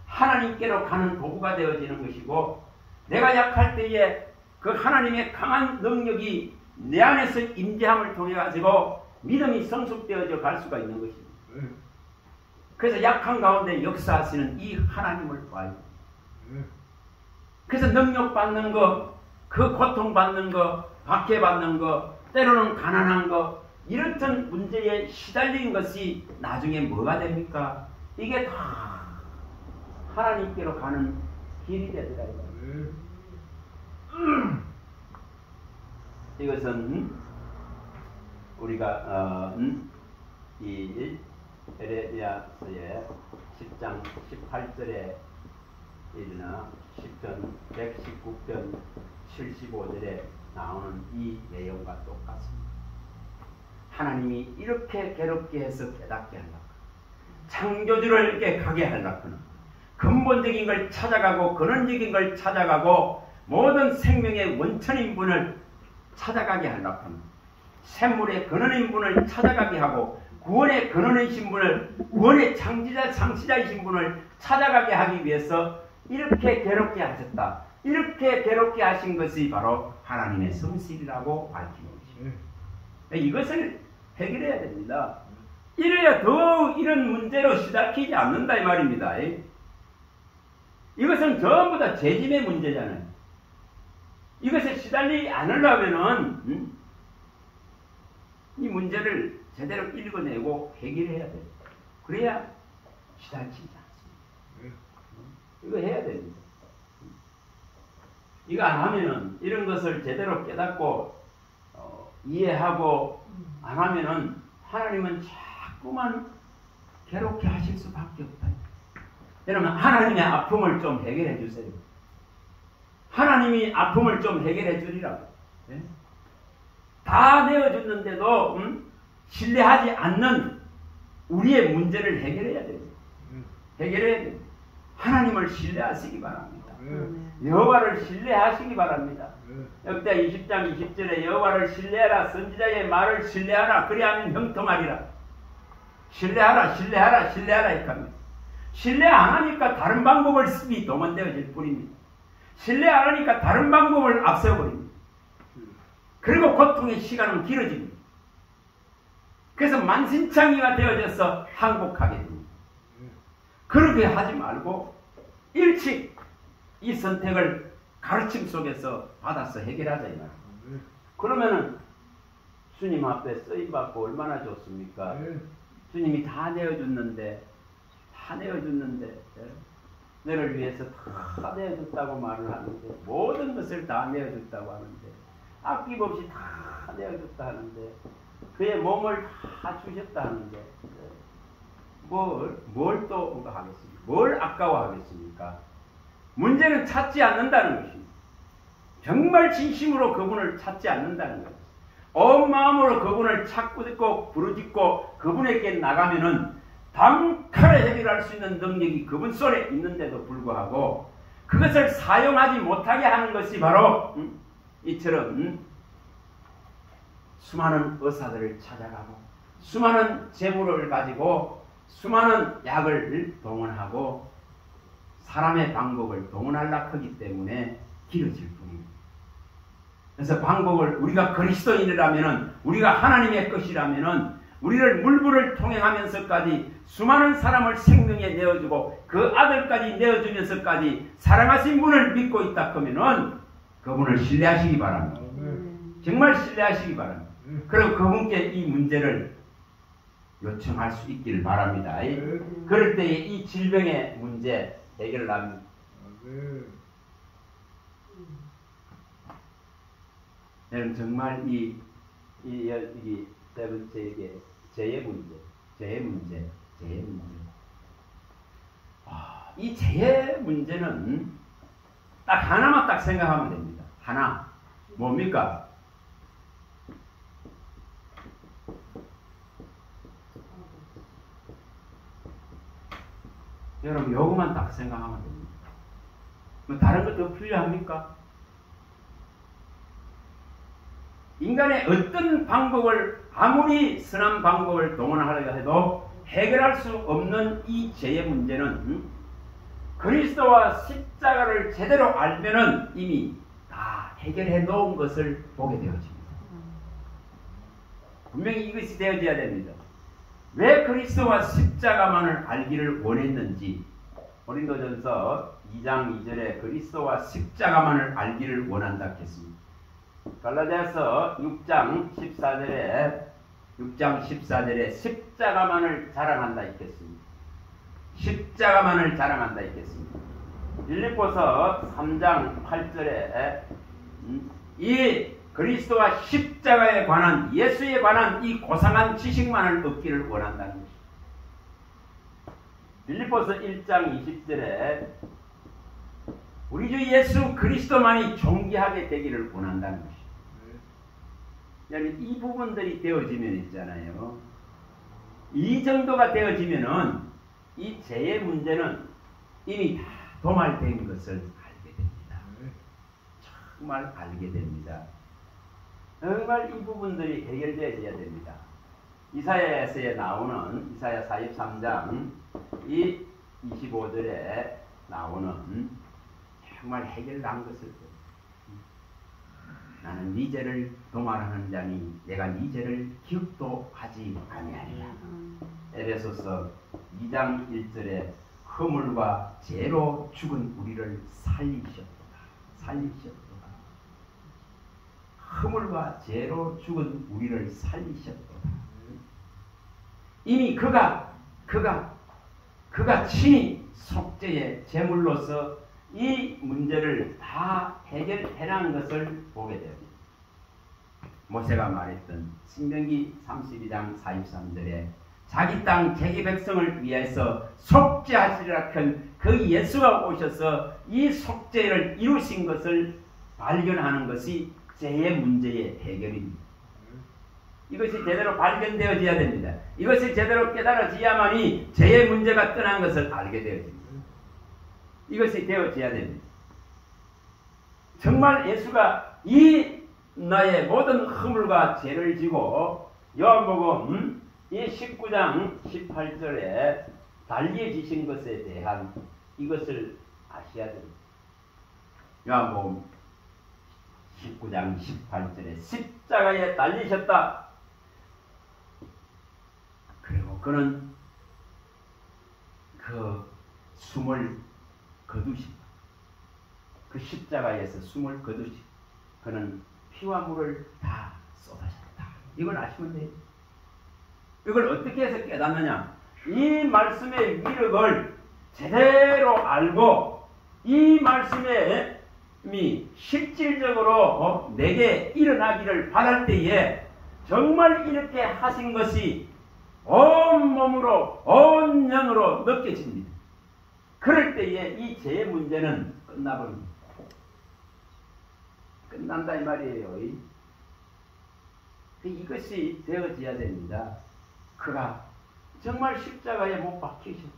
하나님께로 가는 도구가 되어지는 것이고 내가 약할 때에 그 하나님의 강한 능력이 내 안에서 임재함을 통해 가지고 믿음이 성숙되어져 갈 수가 있는 것입니다. 그래서 약한 가운데 역사하시는 이 하나님을 봐요. 그래서 능력 받는 거, 그 고통 받는 거, 박해받는 거, 때로는 가난한 거, 이렇던 문제에 시달린 것이 나중에 뭐가 됩니까? 이게 다 하나님께로 가는 길이 되더라고요. 이것은 우리가 이 에레미야서의 10장 18절에 이르나 10편 119편 75절에 나오는 이 내용과 똑같습니다. 하나님이 이렇게 괴롭게 해서 깨닫게 하려고 창조주를 이렇게 가게 하려고는 근본적인 걸 찾아가고 근원적인 걸 찾아가고 모든 생명의 원천인 분을 찾아가게 하려고는 샘물의 근원인 분을 찾아가게 하고 구원의 근원이신 분을 구원의 창시자이신 분을 찾아가게 하기 위해서 이렇게 괴롭게 하셨다. 이렇게 괴롭게 하신 것이 바로 하나님의 성실이라고 밝히는 것입니다. 이것을 해결해야 됩니다. 이래야 더욱 이런 문제로 시달리지 않는다 이 말입니다. 이것은 전부 다 죄짐의 문제잖아요. 이것에 시달리지 않으려면은 이 문제를 제대로 읽어내고 해결해야 돼요. 그래야 시달리지 않습니다. 이거 해야 됩니다. 이거 안 하면은 이런 것을 제대로 깨닫고 이해하고 안 하면은 하나님은 자꾸만 괴롭게 하실 수밖에 없다. 여러분 하나님의 아픔을 좀 해결해 주세요. 하나님이 아픔을 좀 해결해 주리라고. 네? 다 내어줬는데도 신뢰하지 않는 우리의 문제를 해결해야 됩니다. 해결해야 됩니다. 하나님을 신뢰하시기 바랍니다. 여호와를 신뢰하시기 바랍니다. 역대 20장 20절에 여호와를 신뢰하라 선지자의 말을 신뢰하라 그리하면 형통하리라. 신뢰하라 이렇게 합니다. 신뢰 안 하니까 다른 방법을 쓰기 도만되어질 뿐입니다. 신뢰 안 하니까 다른 방법을 앞세워버립니다. 그리고 고통의 시간은 길어집니다. 그래서 만신창이가 되어져서 항복하게 됩니다. 그렇게 하지 말고 일찍 이 선택을 가르침 속에서 받아서 해결하자 이 말이에요. 그러면은 주님 앞에 쓰임받고 얼마나 좋습니까? 주님이 다 내어줬는데 너를 위해서 다 내어줬다고 말을 하는데 모든 것을 다 내어줬다고 하는데 아낌없이 다 내어줬다 하는데 그의 몸을 다 주셨다 하는데 뭘 또 하겠습니까? 뭘 아까워하겠습니까? 문제는 찾지 않는다는 것입니다. 정말 진심으로 그분을 찾지 않는다는 것. 온 마음으로 그분을 찾고 듣고 부르짖고 그분에게 나가면은 단칼에 해결할 수 있는 능력이 그분 손에 있는데도 불구하고 그것을 사용하지 못하게 하는 것이 바로 이처럼 수많은 의사들을 찾아가고 수많은 재물을 가지고 수많은 약을 동원하고 사람의 방법을 동원하려고 하기 때문에 길어질 뿐입니다. 그래서 방법을 우리가 그리스도인이라면은 우리가 하나님의 것이라면은 우리를 물불을 통행하면서까지 수많은 사람을 생명에 내어주고 그 아들까지 내어주면서까지 사랑하신 분을 믿고 있다 하면은 그분을 신뢰하시기 바랍니다. 정말 신뢰하시기 바랍니다. 그리고 그분께 이 문제를 요청할 수 있기를 바랍니다. 그럴 때에 이 질병의 문제 해결을 합니다. 여러분 정말 이 세 번째에게 재해 문제. 이 재해 문제는 딱 하나만 딱 생각하면 됩니다. 하나. 뭡니까? 여러분 요것만 딱 생각하면 됩니다. 뭐 다른 것도 필요합니까? 인간의 어떤 방법을 아무리 선한 방법을 동원하려 해도 해결할 수 없는 이 죄의 문제는 그리스도와 십자가를 제대로 알면은 이미 다 해결해 놓은 것을 보게 되어집니다. 분명히 이것이 되어져야 됩니다. 왜 그리스도와 십자가만을 알기를 원했는지 고린도전서 2장 2절에 그리스도와 십자가만을 알기를 원한다 했습니다. 갈라디아서 6장 14절에 십자가만을 자랑한다 했겠습니다. 십자가만을 자랑한다 했겠습니다. 빌립보서 3장 8절에 이 그리스도와 십자가에 관한 예수에 관한 이 고상한 지식만을 얻기를 원한다는 것입니다. 빌립보서 1장 20절에 우리 주 예수 그리스도만이 존귀하게 되기를 원한다는 것입니다. 여러분 이 부분들이 되어지면 있잖아요. 이 정도가 되어지면은 이 죄의 문제는 이미 다 도말된 것을 알게 됩니다. 정말 알게 됩니다. 정말 이 부분들이 해결되어야 됩니다. 이사야에서 나오는 이사야 43장 이 25절에 나오는 정말 해결한 것을 나는 네 죄를 도말하는 자니 내가 네 죄를 기억도 하지 아니하리라. 에베소서 2장 1절에 허물과 죄로 죽은 우리를 살리셨도다. 허물과 죄로 죽은 우리를 살리셨도다. 이미 그가 친히 속죄의 제물로서 이 문제를 다 해결해낸 것을 보게 됩니다. 모세가 말했던 신명기 32장 43절에 자기 땅 자기 백성을 위해서 속죄하시리라 한 그 예수가 오셔서 이 속죄를 이루신 것을 발견하는 것이 죄의 문제의 해결입니다. 이것이 제대로 발견되어져야 됩니다. 이것이 제대로 깨달아져야만이 죄의 문제가 떠난 것을 알게 되어집니다. 이것이 되어져야 됩니다. 정말 예수가 이 나의 모든 허물과 죄를 지고 요한복음 이 19장 18절에 달리해지신 것에 대한 이것을 아셔야 됩니다. 요한복음 19장 18절에 십자가에 달리셨다. 그리고 그는 그 숨을 거두십니다. 그 십자가에서 숨을 거두시고 그는 피와 물을 다 쏟아졌다. 이걸 아시면 돼요. 이걸 어떻게 해서 깨닫느냐? 이 말씀의 위력을 제대로 알고 이 말씀의 실질적으로 내게 일어나기를 바랄 때에 정말 이렇게 하신 것이 온 몸으로 온 영으로 느껴집니다. 그럴 때에 이 죄의 문제는 끝나버립니다. 끝난다 이 말이에요. 이것이 되어져야 됩니다. 그가 정말 십자가에 못 박히셨구나.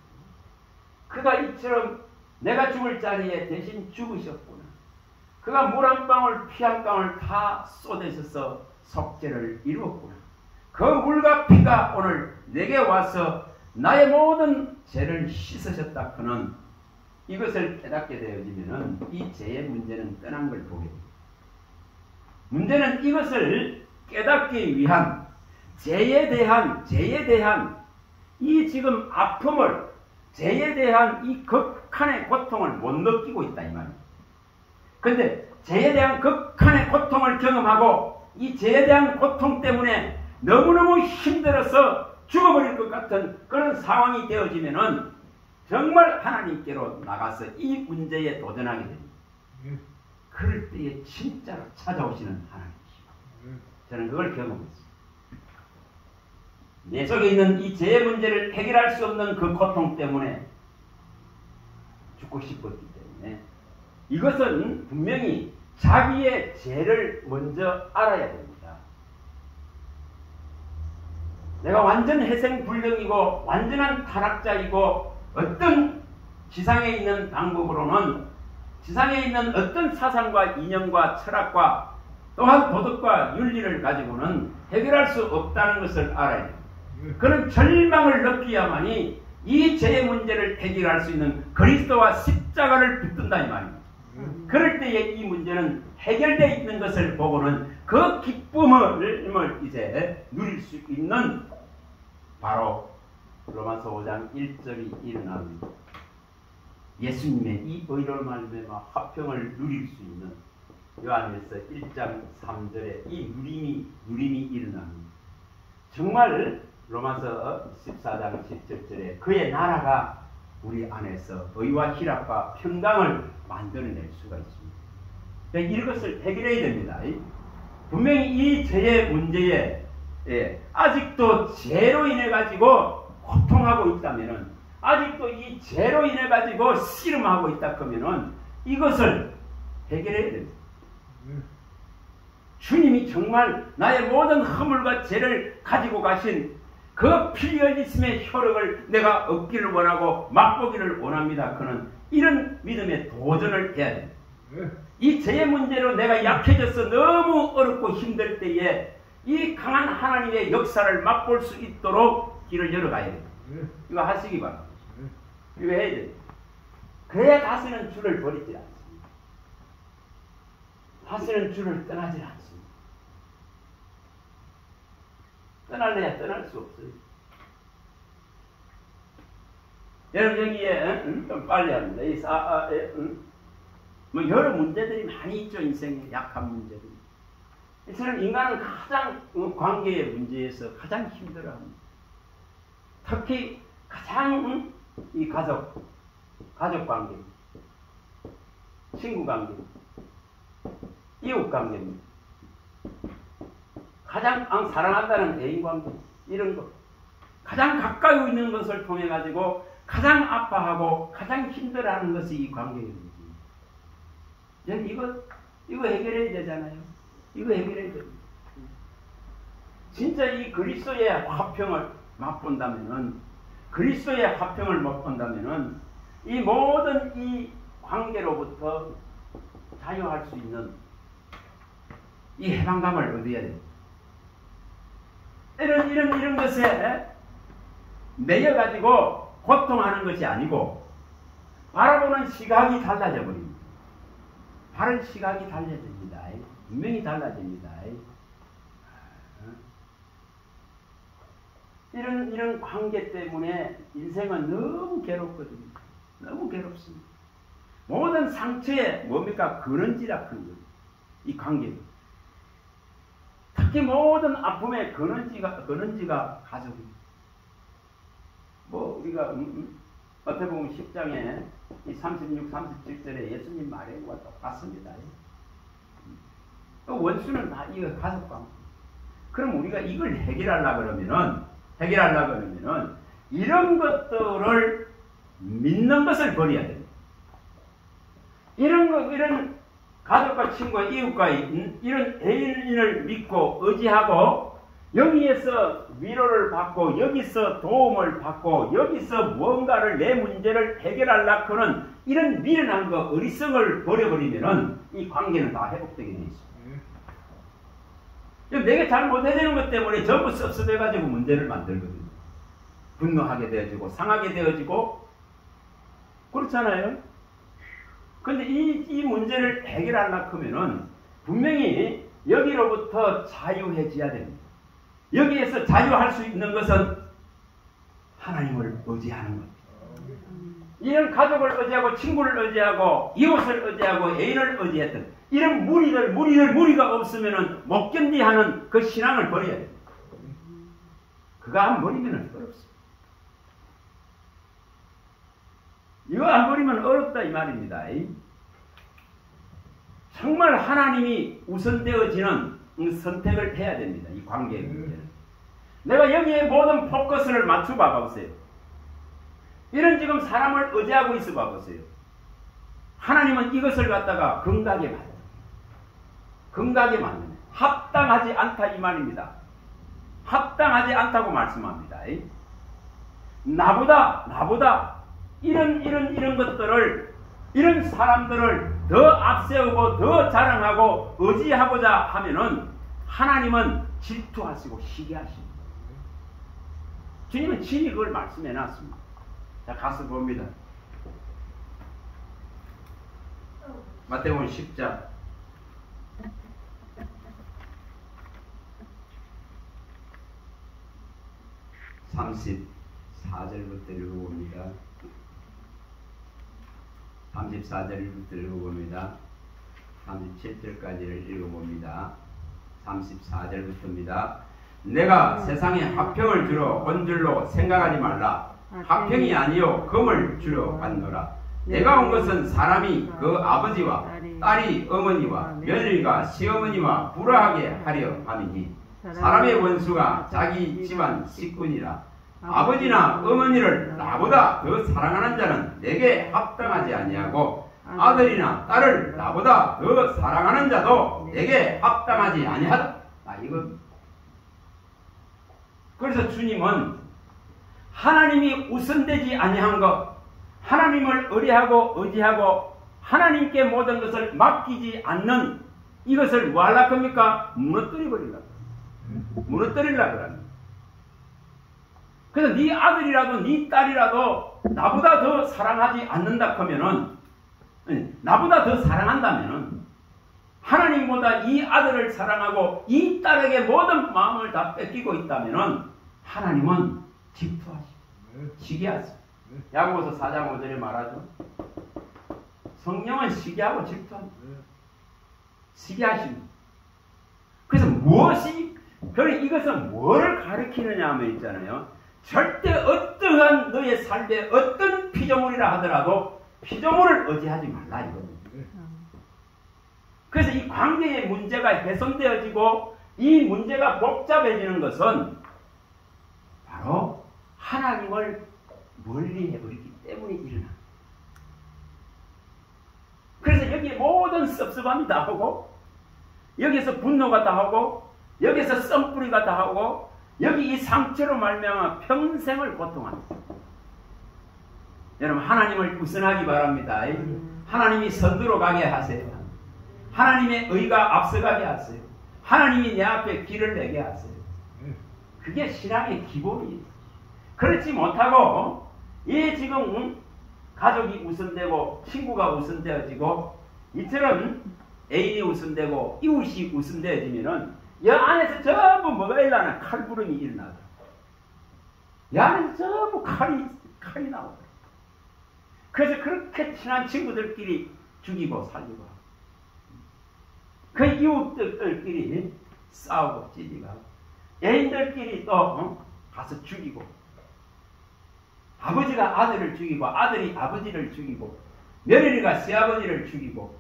그가 이처럼 내가 죽을 자리에 대신 죽으셨구나. 그가 물 한 방울 피 한 방울 다 쏟으셔서 속죄를 이루었구나. 그 물과 피가 오늘 내게 와서 나의 모든 죄를 씻으셨다. 그는 이것을 깨닫게 되어지면 이 죄의 문제는 떠난 걸 보게 됩니다. 문제는 이것을 깨닫기 위한 죄에 대한 이 지금 아픔을, 죄에 대한 이 극한의 고통을 못 느끼고 있다 이 말입니다. 그런데 죄에 대한 극한의 고통을 경험하고 이 죄에 대한 고통 때문에 너무너무 힘들어서 죽어버릴 것 같은 그런 상황이 되어지면은 정말 하나님께로 나가서 이 문제에 도전하게 됩니다. 그럴 때에 진짜로 찾아오시는 하나님이시고 저는 그걸 경험했습니다. 내 속에 있는 이 죄의 문제를 해결할 수 없는 그 고통 때문에 죽고 싶었기 때문에 이것은 분명히 자기의 죄를 먼저 알아야 됩니다. 내가 완전 회생불능이고 완전한 타락자이고 어떤 지상에 있는 방법으로는 지상에 있는 어떤 사상과 이념과 철학과 또한 도덕과 윤리를 가지고는 해결할 수 없다는 것을 알아야 됩니다. 그런 절망을 느끼야만이 이 죄의 문제를 해결할 수 있는 그리스도와 십자가를 붙든다 이 말입니다. 그럴 때에 이 문제는 해결되어 있는 것을 보고는 그 기쁨을 이제 누릴 수 있는 바로 로마서 5장 1절이 일어납니다. 예수님의 이 의로 말미암아 화평을 누릴 수 있는 요한일서 1장 3절에 이 누림이 일어납니다. 정말 로마서 14장 17절에 그의 나라가 우리 안에서 의와 희락과 평강을 만들어낼 수가 있습니다. 그러니까 이것을 해결해야 됩니다. 분명히 이 죄의 문제에 아직도 죄로 인해 가지고 고통하고 있다면은, 아직도 이 죄로 인해 가지고 씨름하고 있다 그러면은 이것을 해결해야 됩니다. 주님이 정말 나의 모든 허물과 죄를 가지고 가신 그 피 흘리심의 효력을 내가 얻기를 원하고 맛보기를 원합니다. 그는 이런 믿음의 도전을 해야 됩니다. 이 죄의 문제로 내가 약해져서 너무 어렵고 힘들 때에 이 강한 하나님의 역사를 맛볼 수 있도록 길을 열어가야 됩니다. 이거 하시기 바랍니다. 이거 해야 됩니다. 그래야 다시는 주를 버리지 않습니다. 다시는 주를 떠나지 않습니다. 떠날래야 떠날 수 없어요. 여러분 여기에 좀 빨리 합니다. 뭐 여러 문제들이 많이 있죠. 인생에 약한 문제들이. 저는 인간은 가장 관계의 문제에서 가장 힘들어합니다. 특히 가장 이 가족 관계, 친구 관계, 이웃 관계입니다. 가장 사랑한다는 애인 관계, 이런 것. 가장 가까이 있는 것을 통해 가지고 가장 아파하고 가장 힘들어하는 것이 이 관계의 문제입니다. 이거 해결해야 되잖아요. 이거 해결해야 됩니다. 진짜 이 그리스도의 화평을 맛본다면은, 그리스도의 화평을 맛본다면은 이 모든 이 관계로부터 자유할 수 있는 이 해방감을 얻어야 됩니다. 이런 것에 매여가지고 고통하는 것이 아니고 바라보는 시각이 달라져 버립니다. 바른 시각이 달라집니다. 분명히 달라집니다. 이런 관계 때문에 인생은 너무 괴롭거든요. 너무 괴롭습니다. 모든 상처에 뭡니까? 근원지라 큰 거예요. 이 관계는. 특히 모든 아픔의 근원지가 가족입니다. 뭐 우리가 어떻게 보면 10장에 이 36, 37절에 예수님 말과 똑같습니다. 또 원수는 다 이거 가족 관계. 그럼 우리가 이걸 해결하려고 그러면은 이런 것들을 믿는 것을 버려야 됩니다. 이런 가족과 친구와 이웃과 이런 애인을 믿고 의지하고 여기에서 위로를 받고 여기서 도움을 받고 여기서 무언가를 내 문제를 해결하려고는 이런 미련한 거 어리석을 버려버리면은 이 관계는 다 회복되게 돼 있어. 내가 잘 못해내는 것 때문에 전부 섭섭해가지고 문제를 만들거든요. 분노하게 되어지고 상하게 되어지고 그렇잖아요. 근데 이 문제를 해결하려고 하면은 분명히 여기로부터 자유해져야 됩니다. 여기에서 자유할 수 있는 것은 하나님을 의지하는 겁니다. 이런 가족을 의지하고 친구를 의지하고 이웃을 의지하고 애인을 의지했던 이런 무리가 없으면은 못 견디하는 그 신앙을 버려야 됩니다. 그거 안 버리면은 어렵습니다. 이거 안 버리면 어렵다 이 말입니다. 정말 하나님이 우선되어지는 선택을 해야 됩니다. 이 관계의 문제는. 내가 여기에 모든 포커스를 맞춰 봐보세요. 이런 지금 사람을 의지하고 있어 봐보세요. 하나님은 이것을 갖다가 긍각에 맞는 합당하지 않다 이 말입니다. 합당하지 않다고 말씀합니다. 나보다 이런 것들을 이런 사람들을 더 앞세우고 더 자랑하고 의지하고자 하면은 하나님은 질투하시고 시기하십니다. 주님은 친히 그걸 말씀해 놨습니다. 자, 가서 봅니다. 마태복음 10장 34절부터 읽어봅니다. 34절부터 읽어봅니다. 37절까지를 읽어봅니다. 34절부터입니다. 내가 세상에 화평을 주러 온 줄로 생각하지 말라. 화평이 아니요 금을 주러 왔노라. 내가 온 것은 사람이 그 아버지와 딸이 어머니와 며느리가 시어머니와 불화하게 하려 함이니 사람의 원수가 자기 집안 식구니라. 아버지나 어머니를 나보다 더 사랑하는 자는 내게 합당하지 아니하고 아들이나 딸을 나보다 더 사랑하는 자도 내게 합당하지 아니하다. 이거. 그래서 주님은 하나님이 우선되지 아니한 것, 하나님을 의지하고 하나님께 모든 것을 맡기지 않는 이것을 뭐 하려고 합니까? 무너뜨리려고 합니다. 그래서 네 아들이라도 네 딸이라도 나보다 더 사랑하지 않는다 하면은, 나보다 더 사랑한다면은 하나님보다 이 아들을 사랑하고 이 딸에게 모든 마음을 다 뺏기고 있다면은 하나님은 질투하시고 시기하시고 야고보서 4장 5절에 말하죠. 성령은 시기하고 질투합니다. 시기하십니다. 그래서 그럼 이것은 뭘 가리키느냐 하면 있잖아요. 절대 어떠한 너의 삶에 어떤 피조물이라 하더라도 피조물을 의지하지 말라 이겁니다. 그래서 이 관계의 문제가 훼손되어지고 이 문제가 복잡해지는 것은 바로 하나님을 멀리 해버리기 때문에 일어납니다. 그래서 여기 모든 섭섭함이 다 하고 여기서 분노가 다 하고 여기서 썸뿌리가 다 하고 여기 이 상처로 말미암아 평생을 고통합니다. 여러분 하나님을 우선하기 바랍니다. 하나님이 선두로 가게 하세요. 하나님의 의가 앞서가게 하세요. 하나님이 내 앞에 길을 내게 하세요. 그게 신앙의 기본이에요. 그렇지 못하고 지금 가족이 우선되고 친구가 우선되어지고 이처럼 애인이 우선되고 이웃이 우선되어지면은 이 안에서 전부 뭐가 일어나나? 칼부름이 일어나죠. 이 안에서 전부 칼이 나오죠. 그래서 그렇게 친한 친구들끼리 죽이고 살리고 하고 그 이웃들끼리 싸우고 찌지고 하고 애인들끼리 또 가서 죽이고 아버지가 아들을 죽이고 아들이 아버지를 죽이고 며느리가 시아버지를 죽이고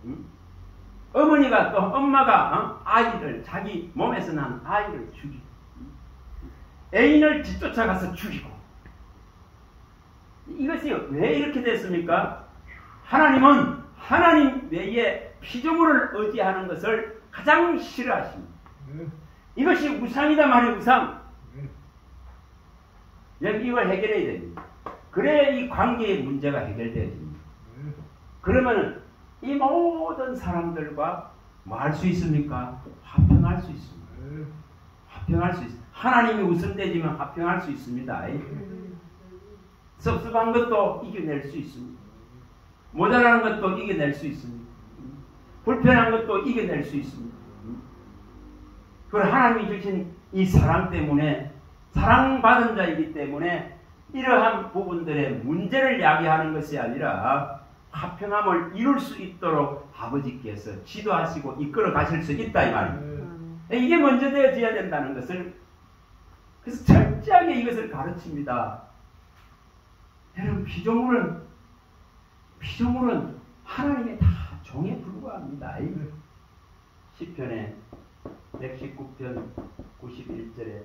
어머니가 또 엄마가 아이를 자기 몸에서 난 아이를 죽이고 애인을 뒤쫓아가서 죽이고 이것이 왜 이렇게 됐습니까? 하나님은 하나님 외에 피조물을 의지하는 것을 가장 싫어하십니다. 이것이 우상이다 말이에요. 우상. 이걸 해결해야 됩니다. 그래야 이 관계의 문제가 해결되어집니다. 그러면 이 모든 사람들과 뭐 할 수 있습니까? 화평할 수 있습니다. 화평할 수 있습니다. 하나님이 우선되지만 화평할 수 있습니다. 섭섭한 것도 이겨낼 수 있습니다. 모자라는 것도 이겨낼 수 있습니다. 불편한 것도 이겨낼 수 있습니다. 그리고 하나님이 주신 이 사랑 때문에, 사랑받은 자이기 때문에 이러한 부분들의 문제를 야기하는 것이 아니라 화평함을 이룰 수 있도록 아버지께서 지도하시고 이끌어 가실 수 있다 이 말입니다. 이게 먼저 되어져야 된다는 것을, 그래서 철저하게 이것을 가르칩니다. 여러분, 피조물은 하나님의 다 종에 불과합니다. 시편에 119편 91절에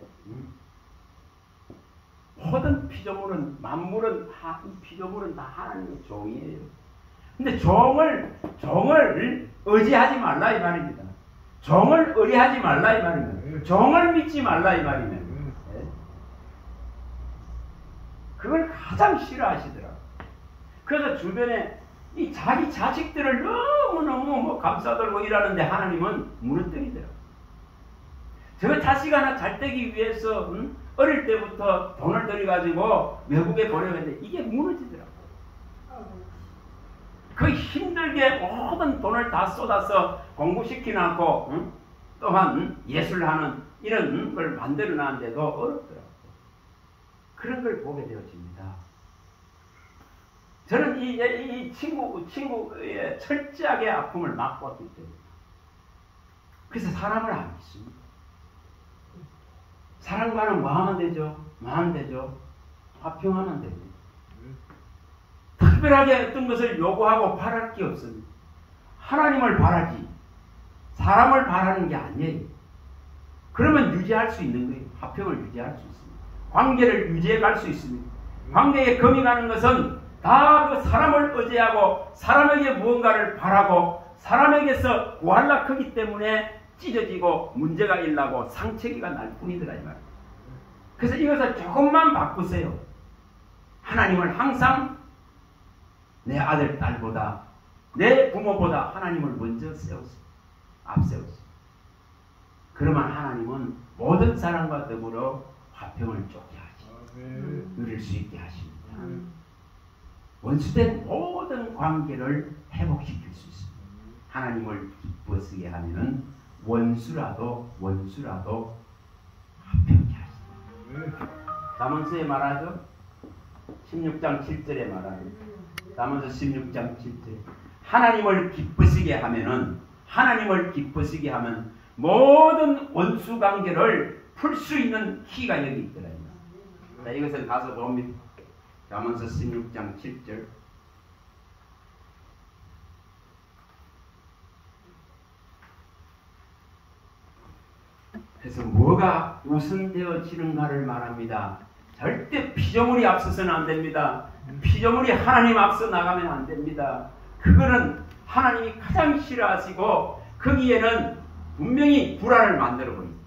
모든 피조물은, 만물은 이 피조물은 다 하나님의 종이에요. 근데 종을 의지하지 말라 이 말입니다. 종을 의뢰하지 말라 이 말입니다. 종을 믿지 말라 이 말이면 그걸 가장 싫어하시더라고요. 그래서 주변에 이 자기 자식들을 너무너무 감싸들고 일하는데 하나님은 무너뜨리더라고요. 저 자식 하나 잘 되기 위해서 어릴 때부터 돈을 들여가지고 외국에 보내는데 이게 무너지더라고요. 그 힘들게 모든 돈을 다 쏟아서 공부시키놓고 또한 예술하는 이런 걸 만들어놨는데도 어렵더라고요. 그런 걸 보게 되어집니다. 저는 이 친구의 철저하게 아픔을 맛보았기 때문에 그래서 사람을 안 믿습니다. 사람과는 뭐 하면 되죠? 화평하면 됩니다. 특별하게 어떤 것을 요구하고 바랄 게 없습니다. 하나님을 바라지 사람을 바라는 게 아니에요. 그러면 유지할 수 있는 거예요. 화평을 유지할 수 있습니다. 관계를 유지해 갈 수 있습니다. 관계에 금이 가는 것은 다 그 사람을 의지하고 사람에게 무언가를 바라고 사람에게서 구하려 크기 때문에 찢어지고 문제가 일나고 상처기가 날 뿐이더라 이 말이에요. 그래서 이것을 조금만 바꾸세요. 하나님을 항상 내 아들, 딸보다 내 부모보다 하나님을 먼저 앞세우세요. 그러면 하나님은 모든 사람과 더불어 화평을 쫓게 하시고 누릴 수 있게 하십니다. 원수된 모든 관계를 회복시킬 수 있습니다. 하나님을 기쁘시게 하면은 원수라도 화평케 하십니다. 잠언서에 말하죠. 16장 7절에 말하죠. 잠언서 16장 7절. 하나님을 기쁘시게 하면 모든 원수 관계를 풀 수 있는 키가 여기 있더라. 자, 이것을 가서 봅니다. 잠언서 16장 7절. 그래서 뭐가 우선되어지는가를 말합니다. 절대 피조물이 앞서서는 안 됩니다. 피조물이 하나님 앞서 나가면 안 됩니다. 그거는 하나님이 가장 싫어하시고 거기에는 분명히 불안을 만들어 버립니다.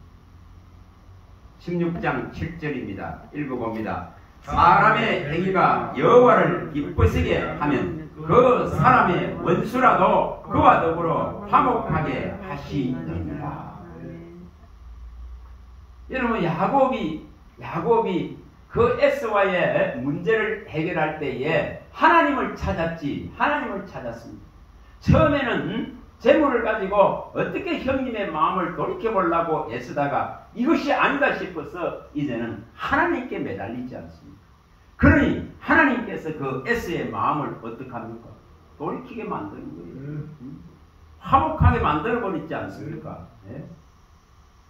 16장 7절입니다. 읽어봅니다. 사람의 행위가 여호와를 기쁘시게 하면 그 사람의 원수라도 그와 더불어 화목하게 하시느니라. 여러분, 야곱이 그 에서와의 문제를 해결할 때에 하나님을 찾았습니다. 처음에는 재물을 가지고 어떻게 형님의 마음을 돌이켜보려고 애쓰다가 이것이 아니다 싶어서 이제는 하나님께 매달리지 않습니다. 그러니 하나님께서 그 에서의 마음을 어떻게 합니까? 돌이키게 만드는 거예요. 화목하게 만들어버리지 않습니까? 네?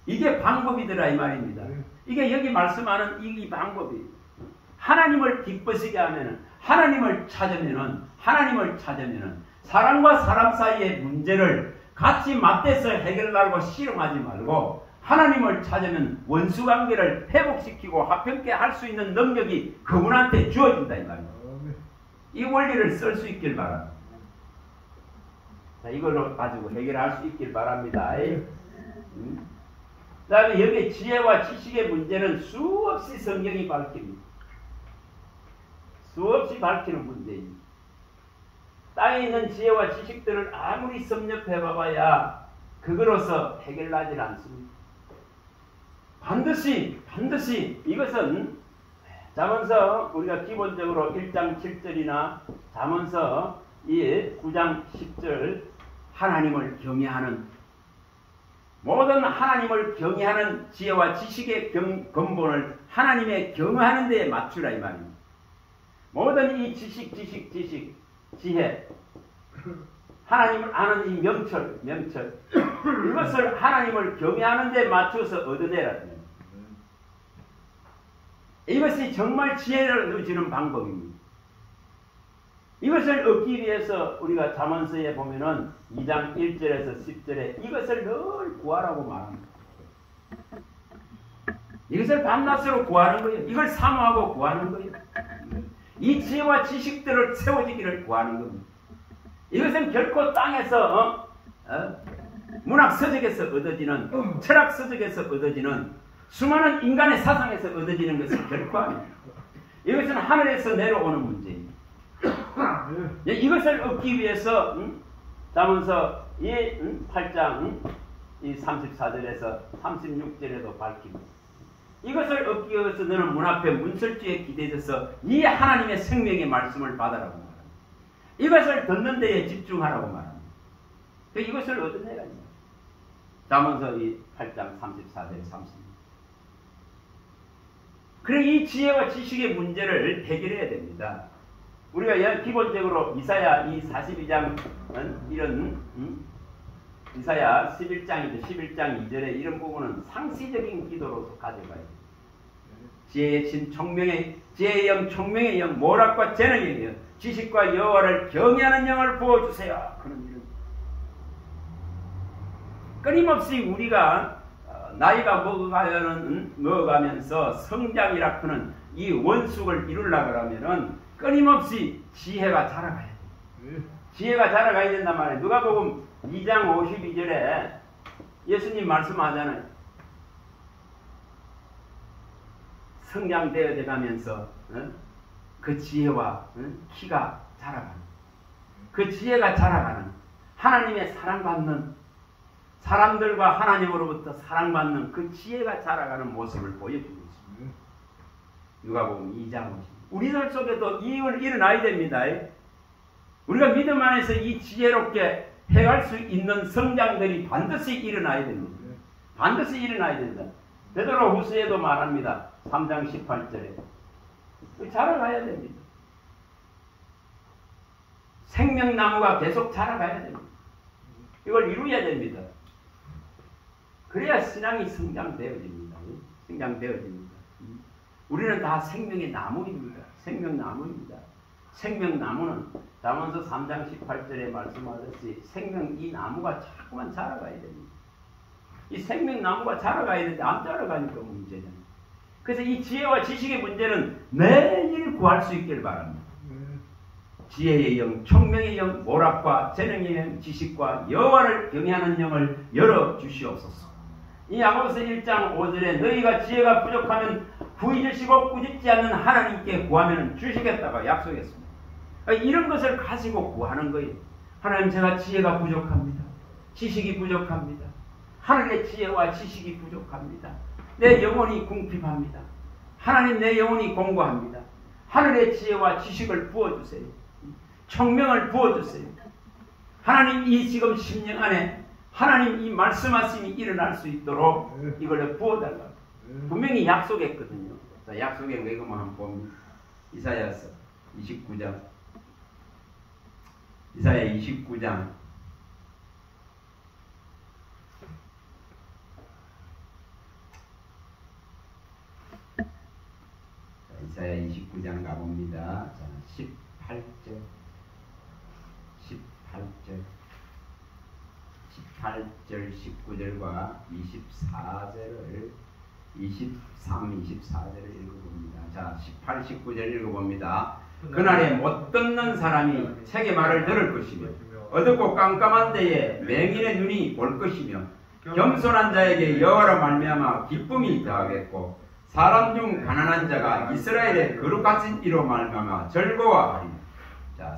이게 방법이더라 이 말입니다. 이게 여기 말씀하는 이 방법이에요. 하나님을 기쁘시게 하면은, 하나님을 찾으면은 사람과 사람 사이의 문제를 같이 맞대서 해결하려고 실험하지 말고 하나님을 찾으면 원수관계를 회복시키고 화평케 할 수 있는 능력이 그분한테 주어진다 이 말입니다. 이 원리를 쓸 수 있길 바랍니다. 자, 이걸로 가지고 해결할 수 있길 바랍니다. 그 다음에 여기 지혜와 지식의 문제는 수없이 성경이 밝힙니다. 수없이 밝히는 문제입니다. 땅에 있는 지혜와 지식들을 아무리 섭렵해 봐봐야 그거로서 해결나질 않습니다. 반드시 이것은 잠언서 우리가 기본적으로 1장 7절이나 잠언서 이 9장 10절 하나님을 경외하는 모든 하나님을 경외하는 지혜와 지식의 근본을 하나님의 경외하는 데에 맞추라 이 말입니다. 모든 이 지식, 지혜 하나님을 아는 이 명철 이것을 하나님을 경외하는 데 맞춰서 얻어내라. 이것이 정말 지혜를 주는 방법입니다. 이것을 얻기 위해서 우리가 잠언서에 보면은 2장 1절에서 10절에 이것을 늘 구하라고 말합니다. 이것을 밤낮으로 구하는 거예요. 이걸 사모하고 구하는 거예요. 이 지혜와 지식들을 세워지기를 구하는 겁니다. 이것은 결코 땅에서 문학 서적에서 얻어지는 철학 서적에서 얻어지는 수많은 인간의 사상에서 얻어지는 것은 결코 아닙니다. 이것은 하늘에서 내려오는 문제입니다. 이것을 얻기 위해서 잠언서 8장 34절에서 36절에도 밝힙니다. 이것을 얻기 위해서 너는 문 앞에 문설주에 기대져서 이 하나님의 생명의 말씀을 받으라고 말합니다. 이것을 듣는 데에 집중하라고 말합니다. 이것을 얻어내라. 잠언서 8장 34절 36. 그래 이 지혜와 지식의 문제를 해결해야 됩니다. 우리가 기본적으로 이사야 이 42장 이런 이사야 11장이죠. 11장 2절에 이런 부분은 상시적인 기도로서 가져가야 돼요. 지혜의 신 총명의 지혜의 영 총명의 영 모락과 재능의 영 지식과 여호와를 경외하는 영을 부어주세요. 그런 이런 끊임없이 우리가 나이가 먹어가면서 성장이라 하는 이 원숙을 이루려고 하면은 끊임없이 지혜가 자라가야 돼. 지혜가 자라가야 된단 말이에요. 누가복음 2장 52절에 예수님 말씀하잖아요. 성장되어 가면서 그 지혜와 키가 자라가는 그 지혜가 자라가는 하나님의 사랑받는 사람들과 하나님으로부터 사랑받는 그 지혜가 자라가는 모습을 보여주고 있습니다. 누가복음 2장 50. 우리들 속에도 이걸 일어나야 됩니다. 우리가 믿음 안에서 이 지혜롭게 해갈 수 있는 성장들이 반드시 일어나야 됩니다. 반드시 일어나야 된다. 베드로 후서에도 말합니다. 3장 18절에 자라가야 됩니다. 생명나무가 계속 자라가야 됩니다. 이걸 이루어야 됩니다. 그래야 신앙이 성장되어집니다. 성장되어집니다. 우리는 다 생명의 나무입니다. 생명나무입니다. 생명나무는 잠언서 3장 18절에 말씀하듯이 생명 이 나무가 자꾸만 자라가야 됩니다. 이 생명나무가 자라가야 되는데 안 자라가니까 문제잖아요. 그래서 이 지혜와 지식의 문제는 매일 구할 수 있길 바랍니다. 지혜의 영, 총명의 영, 모락과 재능의 영, 지식과 여호와를 경외하는 영을 열어 주시옵소서. 이 야고보서 1장 5절에 너희가 지혜가 부족하면 부의주시고 꾸짖지 않는 하나님께 구하면 주시겠다고 약속했습니다. 이런 것을 가지고 구하는 거예요. 하나님 제가 지혜가 부족합니다. 지식이 부족합니다. 하늘의 지혜와 지식이 부족합니다. 내 영혼이 궁핍합니다. 하나님 내 영혼이 공고합니다. 하늘의 지혜와 지식을 부어주세요. 총명을 부어주세요. 하나님 이 지금 심령 안에 하나님 이 말씀하심이 일어날 수 있도록 이걸 부어달라고 분명히 약속했거든요. 자, 약속의 외금을 한번 봅니다. 이사야서 29장 이사야 29장 이사야 29장 가봅니다. 자, 18절 19절과 24절을 23, 24절을 읽어봅니다. 자, 18, 19절 읽어봅니다. 그날에 못 듣는 사람이 책의 말을 들을 것이며 어둡고 깜깜한 데에 맹인의 눈이 볼 것이며 겸손한 자에게 여호와로 말미암아 기쁨이 더하겠고 사람 중 가난한 자가 이스라엘의 거룩하신 이로 말미암아 즐거워하리라. 자,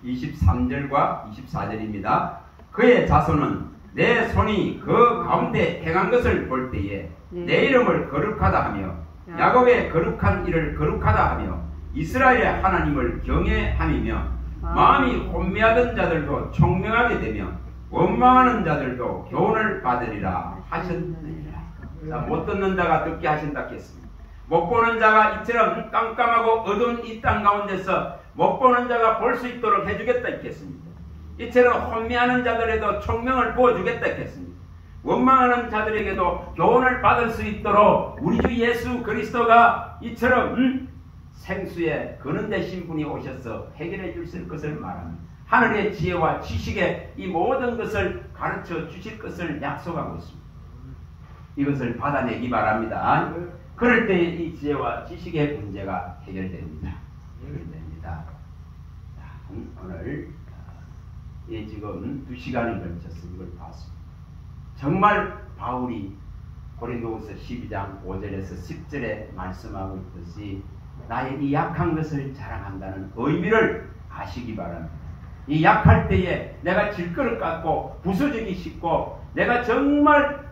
23절과 24절입니다. 그의 자손은 내 손이 그 가운데 행한 것을 볼 때에 내 이름을 거룩하다 하며 야곱의 거룩한 일을 거룩하다 하며 이스라엘의 하나님을 경외함이며 마음이 혼미하던 자들도 총명하게 되며 원망하는 자들도 교훈을 받으리라 하셨느니라. 자, 못 듣는 자가 듣게 하신다 했습니다. 못 보는 자가 이처럼 깜깜하고 어두운 이 땅 가운데서 못 보는 자가 볼 수 있도록 해주겠다 했습니다. 이처럼 혼미하는 자들에도 총명을 부어주겠다 했습니다. 원망하는 자들에게도 교훈을 받을 수 있도록 우리 주 예수 그리스도가 이처럼 생수에 그는 되신 분이 오셔서 해결해 주실 것을 말합니다. 하늘의 지혜와 지식의 이 모든 것을 가르쳐 주실 것을 약속하고 있습니다. 이것을 받아내기 바랍니다. 그럴 때 이 지혜와 지식의 문제가 해결됩니다. 해결됩니다. 오늘 지금 2시간에 걸쳐서 이걸 봤습니다. 정말 바울이 고린도후서 12장 5절에서 10절에 말씀하고 있듯이 나의 이 약한 것을 자랑한다는 의미를 아시기 바랍니다. 이 약할 때에 내가 질그릇 같고 부서지기 쉽고 내가 정말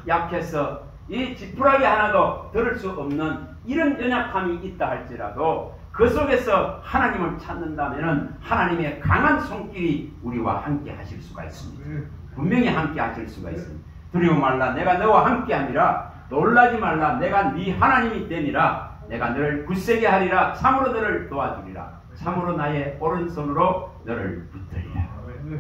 약해서 이 지푸라기 하나도 들을 수 없는 이런 연약함이 있다 할지라도 그 속에서 하나님을 찾는다면 하나님의 강한 손길이 우리와 함께 하실 수가 있습니다. 분명히 함께 하실 수가 있습니다. 두려워 말라 내가 너와 함께 하니라. 놀라지 말라 내가 네 하나님이 되니라. 내가 너를 굳세게 하리라. 참으로 너를 도와주리라. 참으로 나의 오른손으로 너를 붙들리라.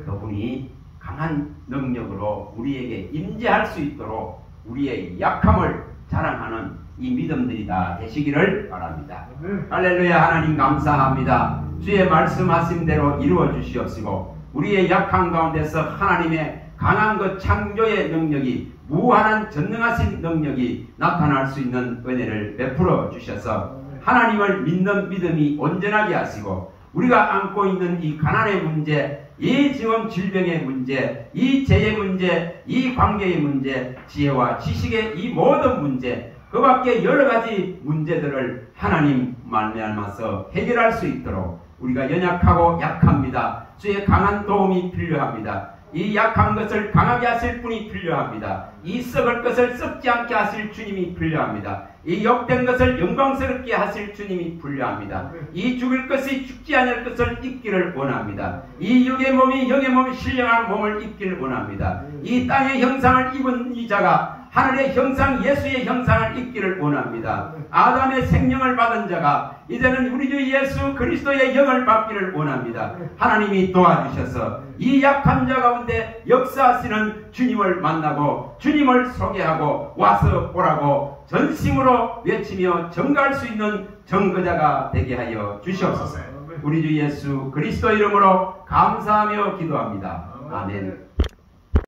그분이 강한 능력으로 우리에게 임재할 수 있도록 우리의 약함을 자랑하는 이 믿음들이 다 되시기를 바랍니다. 할렐루야. 하나님 감사합니다. 주의 말씀하신 대로 이루어 주시옵시고 우리의 약한 가운데서 하나님의 강한 그 창조의 능력이 무한한 전능하신 능력이 나타날 수 있는 은혜를 베풀어 주셔서 하나님을 믿는 믿음이 온전하게 하시고 우리가 안고 있는 이 가난의 문제, 이 지금 질병의 문제, 이 재의 문제, 이 관계의 문제, 지혜와 지식의 이 모든 문제, 그 밖에 여러 가지 문제들을 하나님 말미암아서 해결할 수 있도록 우리가 연약하고 약합니다. 주의 강한 도움이 필요합니다. 이 약한 것을 강하게 하실 분이 필요합니다. 이 썩을 것을 썩지 않게 하실 주님이 필요합니다. 이 욕된 것을 영광스럽게 하실 주님이 필요합니다. 이 죽을 것이 죽지 않을 것을 입기를 원합니다. 이 육의 몸이 영의 몸이 신령한 몸을 입기를 원합니다. 이 땅의 형상을 입은 이 자가 하늘의 형상 예수의 형상을 입기를 원합니다. 아담의 생명을 받은 자가 이제는 우리 주 예수 그리스도의 영을 받기를 원합니다. 하나님이 도와주셔서 이 약한 자 가운데 역사하시는 주님을 만나고 주님을 소개하고 와서 보라고 전심으로 외치며 전가할 수 있는 전거자가 되게 하여 주시옵소서. 우리 주 예수 그리스도 이름으로 감사하며 기도합니다. 아멘.